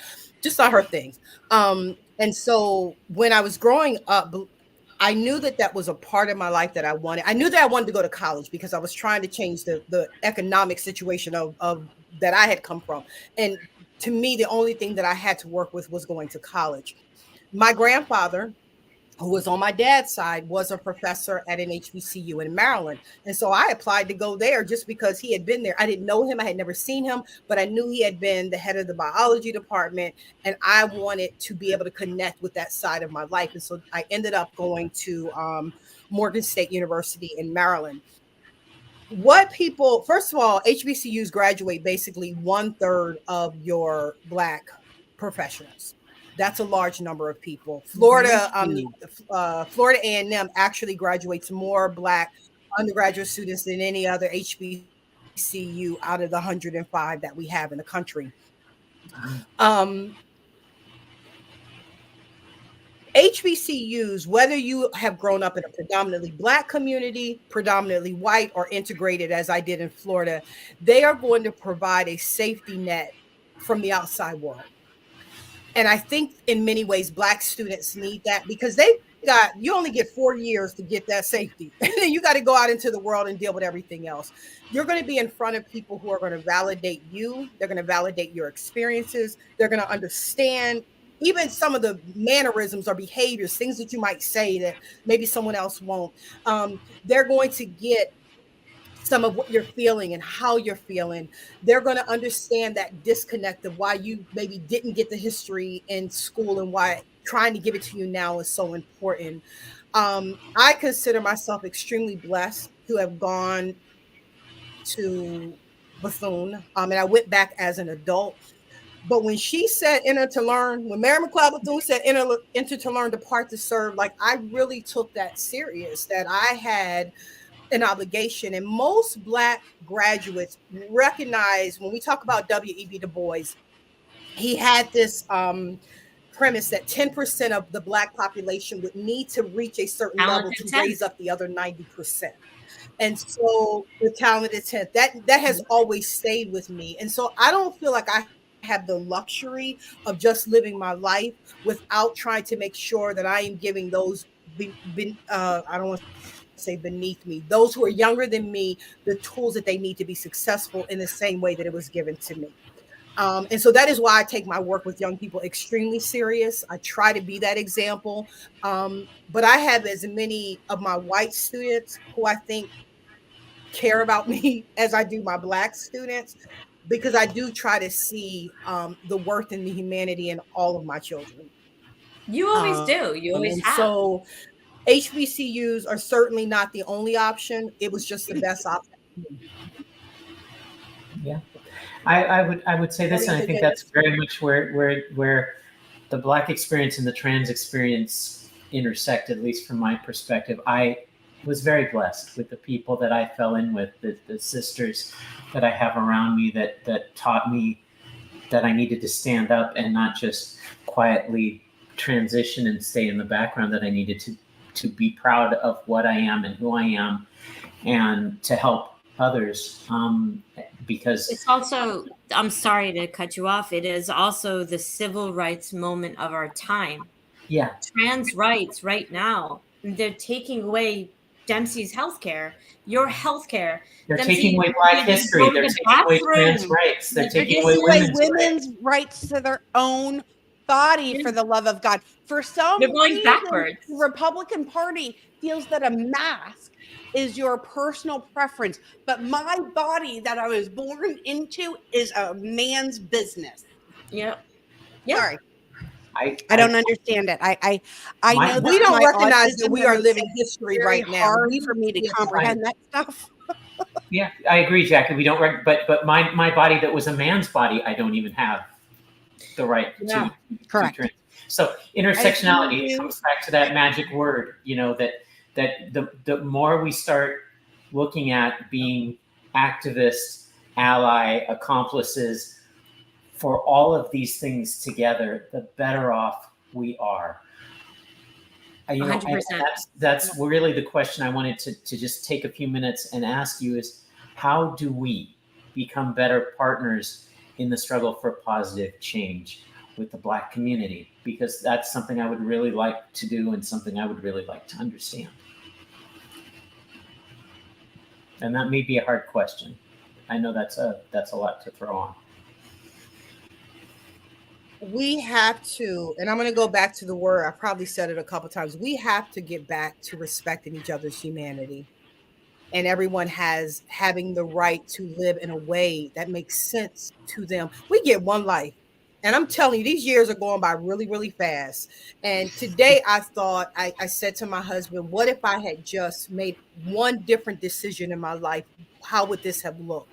Just not her things. And so when I was growing up, I knew that that was a part of my life that I wanted. I knew that I wanted to go to college because I was trying to change the economic situation of that I had come from. And to me, the only thing that I had to work with was going to college. My grandfather, who was on my dad's side, was a professor at an HBCU in Maryland. And so I applied to go there just because he had been there. I didn't know him. I had never seen him, but I knew he had been the head of the biology department. And I wanted to be able to connect with that side of my life. And so I ended up going to Morgan State University in Maryland. First of all, HBCUs graduate basically 1/3 of your Black professionals. That's a large number of people. Florida A&M actually graduates more Black undergraduate students than any other HBCU out of the 105 that we have in the country. HBCUs, whether you have grown up in a predominantly Black community, predominantly white, or integrated as I did in Florida, they are going to provide a safety net from the outside world. And I think in many ways, Black students need that because you only get 4 years to get that safety. And then you got to go out into the world and deal with everything else. You're going to be in front of people who are going to validate you. They're going to validate your experiences. They're going to understand even some of the mannerisms or behaviors, things that you might say that maybe someone else won't. They're going to get some of what you're feeling and how you're feeling. They're going to understand that disconnect of why you maybe didn't get the history in school and why trying to give it to you now is so important. I consider myself extremely blessed to have gone to Bethune. And I went back as an adult. But when she said enter to learn, when Mary McLeod Bethune said enter to learn, depart to serve, like I really took that serious, that I had an obligation. And most Black graduates recognize when we talk about W.E.B. Du Bois, he had this premise that 10% of the Black population would need to reach a certain level to raise up the other 90%. And so the talented 10th, that has always stayed with me. And so I don't feel like I have the luxury of just living my life without trying to make sure that I am giving those, I don't want to say beneath me, those who are younger than me, the tools that they need to be successful in the same way that it was given to me. And so that is why I take my work with young people extremely serious. I try to be that example. But I have as many of my white students who I think care about me as I do my Black students, because I do try to see the worth and the humanity in all of my children. You always do. You always have. So HBCUs are certainly not the only option. It was just the best option. Yeah, I would say this, and I think that's very much where the Black experience and the trans experience intersect, at least from my perspective. I was very blessed with the people that I fell in with, the sisters that I have around me that taught me that I needed to stand up and not just quietly transition and stay in the background, that I needed to be proud of what I am and who I am and to help others. Because it's also, I'm sorry to cut you off, it is also the civil rights moment of our time. Yeah. Trans rights right now, they're taking away Dempsey's healthcare, your healthcare. They're taking away Black history. They're taking away trans rights. They're taking away women's rights to their own body, for the love of God. For some reason, the Republican Party feels that a mask is your personal preference, but my body that I was born into is a man's business. Yep. Sorry. I don't understand it. I know that we don't recognize that we are living history right now. Hard for me to comprehend that stuff. Yeah, I agree, Jackie. We don't, but my body that was a man's body, I don't even have the right to. Correct. So intersectionality, it comes back to that magic word, that the more we start looking at being activists, ally, accomplices for all of these things together, the better off we are. 100%. That's really the question I wanted to just take a few minutes and ask you is, how do we become better partners in the struggle for positive change with the Black community? Because that's something I would really like to do and something I would really like to understand. And that may be a hard question. I know that's a lot to throw on. We have to, and I'm going to go back to the word, I probably said it a couple times. We have to get back to respecting each other's humanity. And everyone having the right to live in a way that makes sense to them. We get one life. And I'm telling you, these years are going by really, really fast. And today I thought, I said to my husband, what if I had just made one different decision in my life? How would this have looked?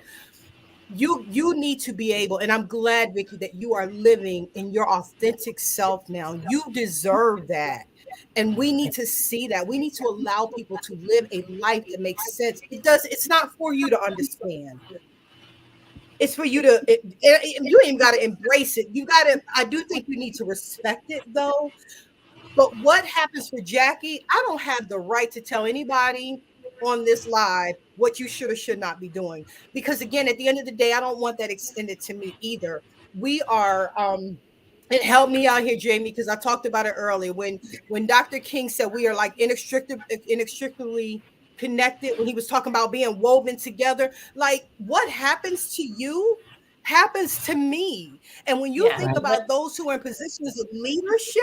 You need to be able, and I'm glad, Vicki, that you are living in your authentic self now. You deserve that. And we need to see that. We need to allow people to live a life that makes sense. It's not for you to understand. It's for you to, you ain't got to embrace it. I do think you need to respect it though. But what happens for Jackie, I don't have the right to tell anybody on this live what you should or should not be doing. Because again, at the end of the day, I don't want that extended to me either. We are, it helped me out here, Jamie, because I talked about it earlier. When Dr. King said we are like inextricably connected, when he was talking about being woven together, like what happens to you happens to me. And when you think about those who are in positions of leadership,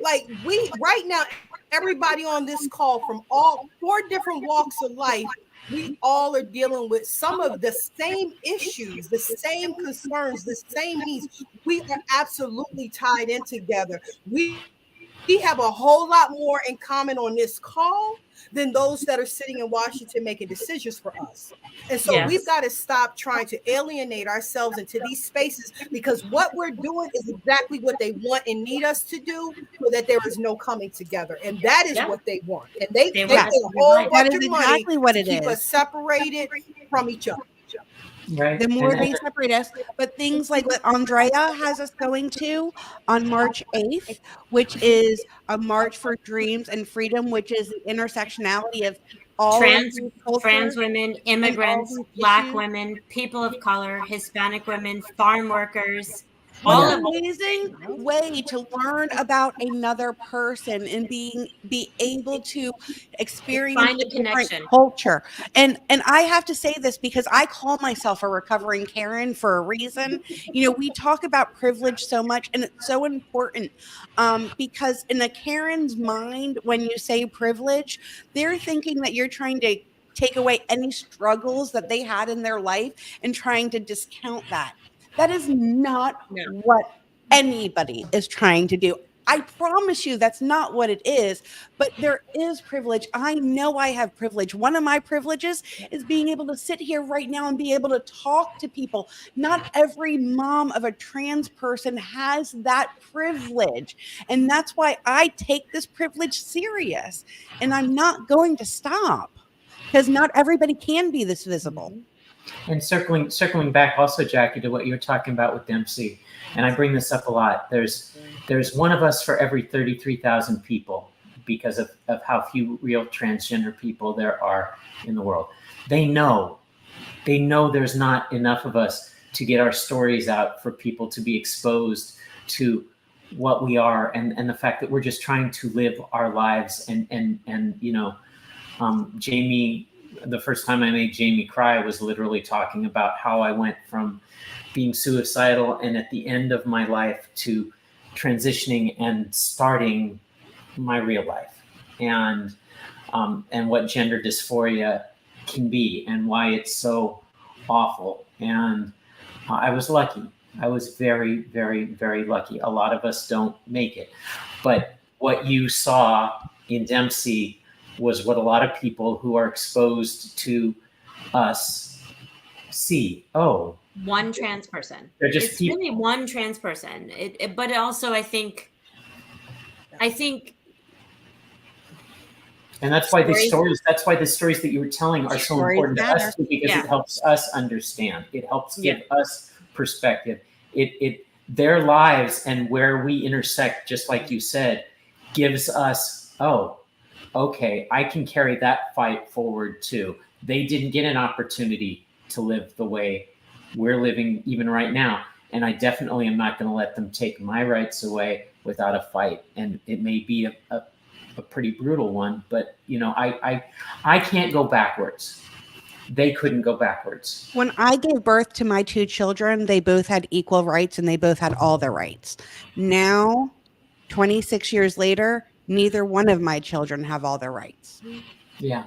like we right now, everybody on this call from all 4 different walks of life, we all are dealing with some of the same issues, the same concerns, the same needs. We are absolutely tied in together. We have a whole lot more in common on this call than those that are sitting in Washington making decisions for us. And so we've got to stop trying to alienate ourselves into these spaces, because what we're doing is exactly what they want and need us to do, so that there is no coming together. And that is what they want. And they pay a whole bunch of money to keep us separated from each other. Right. The more they separate us. But things like what Andrea has us going to on March 8th, which is a March for Dreams and Freedom, which is the intersectionality of all trans women, immigrants, Black women, people of color, Hispanic women, farm workers. What an amazing way to learn about another person and be able to experience Find a different connection. culture. And I have to say this because I call myself a recovering Karen for a reason. You know, we talk about privilege so much, and it's so important because in a Karen's mind, when you say privilege, they're thinking that you're trying to take away any struggles that they had in their life and trying to discount that. That is not what anybody is trying to do. I promise you that's not what it is, but there is privilege. I know I have privilege. One of my privileges is being able to sit here right now and be able to talk to people. Not every mom of a trans person has that privilege. And that's why I take this privilege serious. And I'm not going to stop, because not everybody can be this visible. And circling back also, Jackie, to what you were talking about with Dempsey, and I bring this up a lot. There's one of us for every 33,000 people because of how few real transgender people there are in the world. They know there's not enough of us to get our stories out for people to be exposed to what we are and the fact that we're just trying to live our lives and you know, Jamie. The first time I made Jamie cry was literally talking about how I went from being suicidal and at the end of my life to transitioning and starting my real life, and what gender dysphoria can be and why it's so awful. And I was lucky. I was very, very, very lucky. A lot of us don't make it. But what you saw in Dempsey was what a lot of people who are exposed to us see. Oh, one trans person. They're just it's really one trans person. But also, I think, and that's why these stories. That's why the stories that you were telling are so important to us, because it helps us understand. It helps give us perspective. Their lives and where we intersect, just like you said, gives us okay, I can carry that fight forward too. They didn't get an opportunity to live the way we're living even right now. And I definitely am not going to let them take my rights away without a fight. And it may be a pretty brutal one, but I can't go backwards. They couldn't go backwards. When I gave birth to my two children, they both had equal rights and they both had all their rights. Now, 26 years later, neither one of my children have all their rights. Yeah.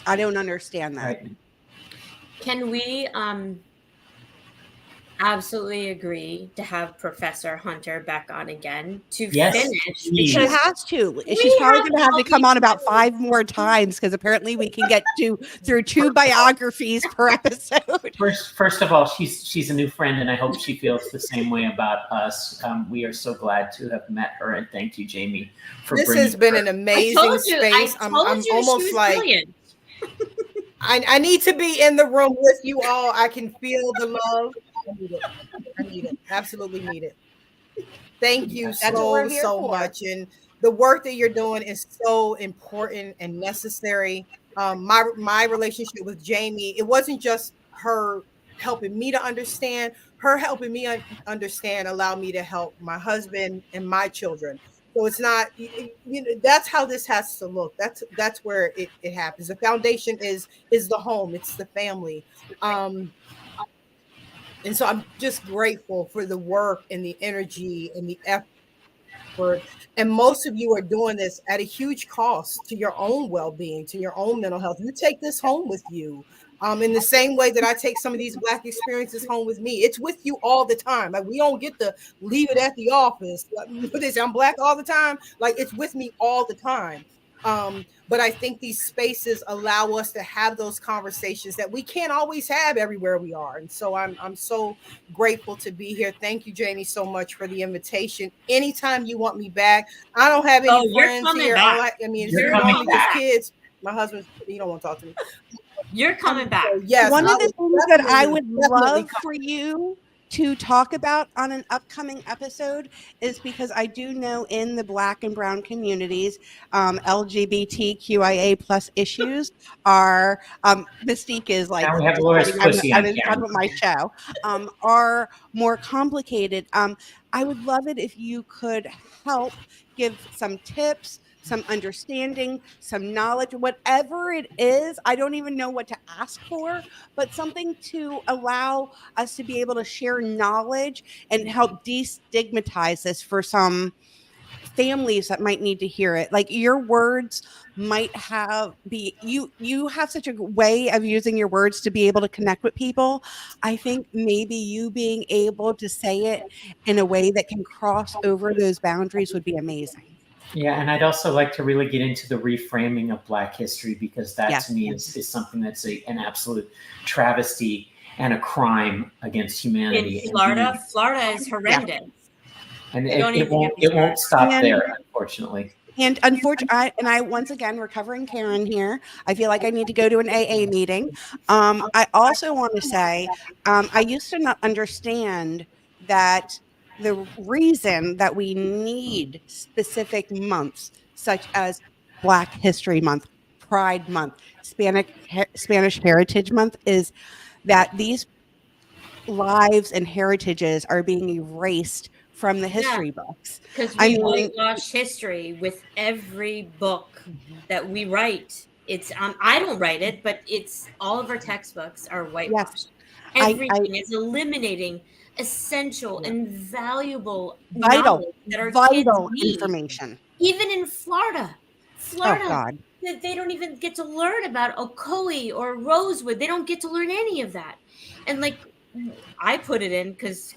I don't understand that. Right. Can we absolutely agree to have Professor Hunter back on again to Yes, finish? please. She has to. She's probably going to have to come on about 5 more times because apparently we can get through 2 biographies per episode. First of all, she's a new friend, and I hope she feels the same way about us. We are so glad to have met her, and thank you, Jamie, for This bringing has been her. an amazing space. I'm almost like brilliant. I need to be in the room with you all. I can feel the love. I need it. Absolutely need it. Thank you That's what we're here so for. much. And the work that you're doing is so important and necessary. My relationship with Jamie, it wasn't just her helping me to understand, her helping me understand allowed me to help my husband and my children. So it's not, that's how this has to look. That's where it happens. The foundation is the home. It's the family. And so I'm just grateful for the work and the energy and the effort. And most of you are doing this at a huge cost to your own well-being, to your own mental health. You take this home with you. In the same way that I take some of these Black experiences home with me. It's with you all the time. Like, we don't get to leave it at the office. I'm Black all the time. Like, it's with me all the time. But I think these spaces allow us to have those conversations that we can't always have everywhere we are. And so I'm so grateful to be here. Thank you, Jamie, so much for the invitation. Anytime you want me back, I don't have any friends here. You're coming back. Just kids. My husband, he don't want to talk to me. You're coming back. So, yes, One of the things that I would love come. for you to talk about on an upcoming episode is because I do know in the Black and brown communities, LGBTQIA plus issues are, Mystique is like, Now we have Laura's pussy on camera. on my show, are more complicated. I would love it if you could help give some tips, some understanding, some knowledge, whatever it is. I don't even know what to ask for, but something to allow us to be able to share knowledge and help destigmatize this for some families that might need to hear it. Like, your words might you have such a way of using your words to be able to connect with people. I think maybe you being able to say it in a way that can cross over those boundaries would be amazing. Yeah, and I'd also like to really get into the reframing of Black history, because that Yes. to me is something that's an absolute travesty and a crime against humanity. In Florida is horrendous. And it won't stop there, unfortunately. And unfortunately, I once again, recovering Karen here, I feel like I need to go to an AA meeting. I also want to say, I used to not understand that the reason that we need specific months, such as Black History Month, Pride Month, Spanish Heritage Month, is that these lives and heritages are being erased from the history books. Because we whitewash history with every book that we write. It's I don't write it, but it's all of our textbooks are whitewashed. Yes. Everything is eliminating essential and valuable vital that our vital kids need. information. Even in Florida, Oh God. they don't even get to learn about Ocoee or Rosewood. They don't get to learn any of that. And like, I put it in because,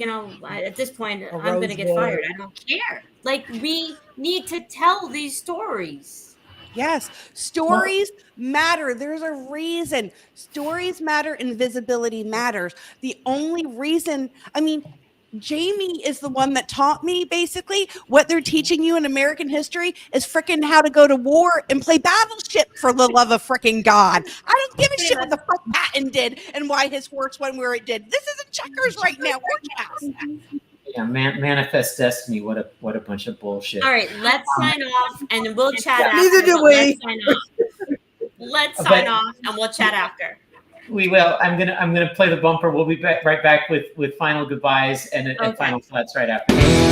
at this point, I'm going to get fired. I don't care. Like, we need to tell these stories. Yes, stories matter. There's a reason. Stories matter and visibility matters. The only reason, Jamie is the one that taught me basically what they're teaching you in American history is freaking how to go to war and play Battleship, for the love of freaking God. I don't give a shit what the fuck Patton did and why his horse went where it did. This isn't checkers right now. Or chess. Yeah, manifest destiny. What a bunch of bullshit. All right, let's sign off and we'll chat after. Neither do we. Let's sign off and we'll chat after. We will. I'm gonna play the bumper. We'll be right back with final goodbyes and final thoughts right after this.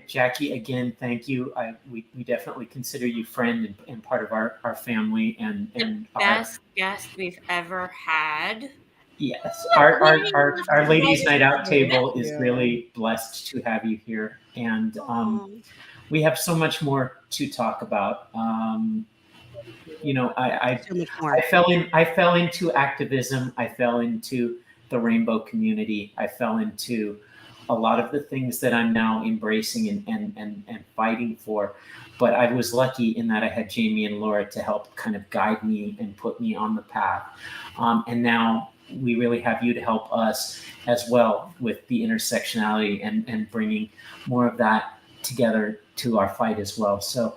Jackie, again, thank you. We definitely consider you friend and part of our family and the best guest we've ever had. Yes, our ladies' night out table is really blessed to have you here, and we have so much more to talk about. I fell into activism. I fell into the rainbow community. I fell into a lot of the things that I'm now embracing and fighting for. But I was lucky in that I had Jaime and Laura to help kind of guide me and put me on the path. And now we really have you to help us as well with the intersectionality and bringing more of that together to our fight as well. So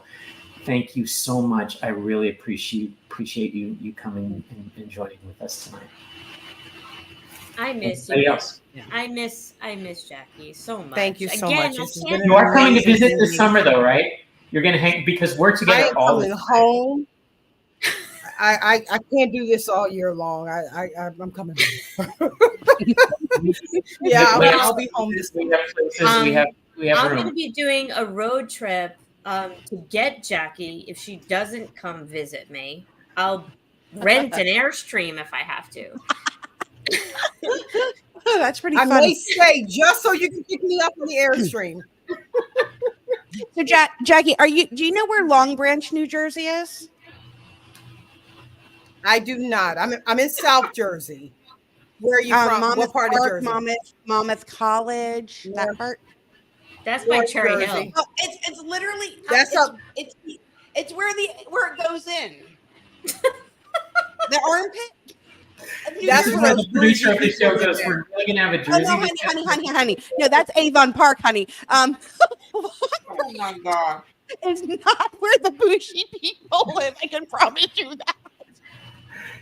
thank you so much. I really appreciate you coming and joining with us tonight. I miss Anybody you. Else? I miss Jackie so much. Thank you so much. You are coming to visit this summer, though, right? You're going to hang because we're together all the time. Home. I can't do this all year long. I'm coming home. I'll be home this week. We have I'm room. going to be doing a road trip to get Jackie. If she doesn't come visit me, I'll rent an Airstream if I have to. Oh, that's pretty fun. I may stay just so you can pick me up on the Airstream. So, Jackie, do you know where Long Branch, New Jersey is? I do not. I'm in South Jersey. Where are you from? Monmouth What part Park, of Jersey? Monmouth College. Yeah. That part. That's by North Cherry Jersey. Hill. Oh, it's literally it's where it goes in. The armpit. That's where the producer of the show goes. We're really gonna have a Jersey. Oh, no, honey. No, that's Avon Park, honey. Oh my God. It's not where the bougie people live. I can promise you that.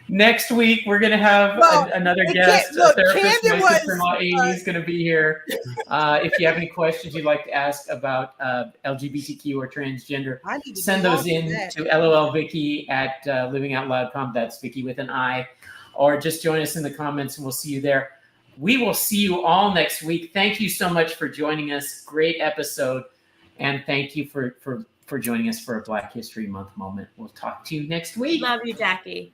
Next week, we're going to have another guest. A therapist. My sister-in-law, Amy, is going to be here. If you have any questions you'd like to ask about LGBTQ or transgender, send those in to lolvicky@livingoutloud.com. That's Vicki with an I. Or just join us in the comments and we'll see you there. We will see you all next week. Thank you so much for joining us. Great episode. And thank you for joining us for a Black History Month moment. We'll talk to you next week. Love you, Jackie.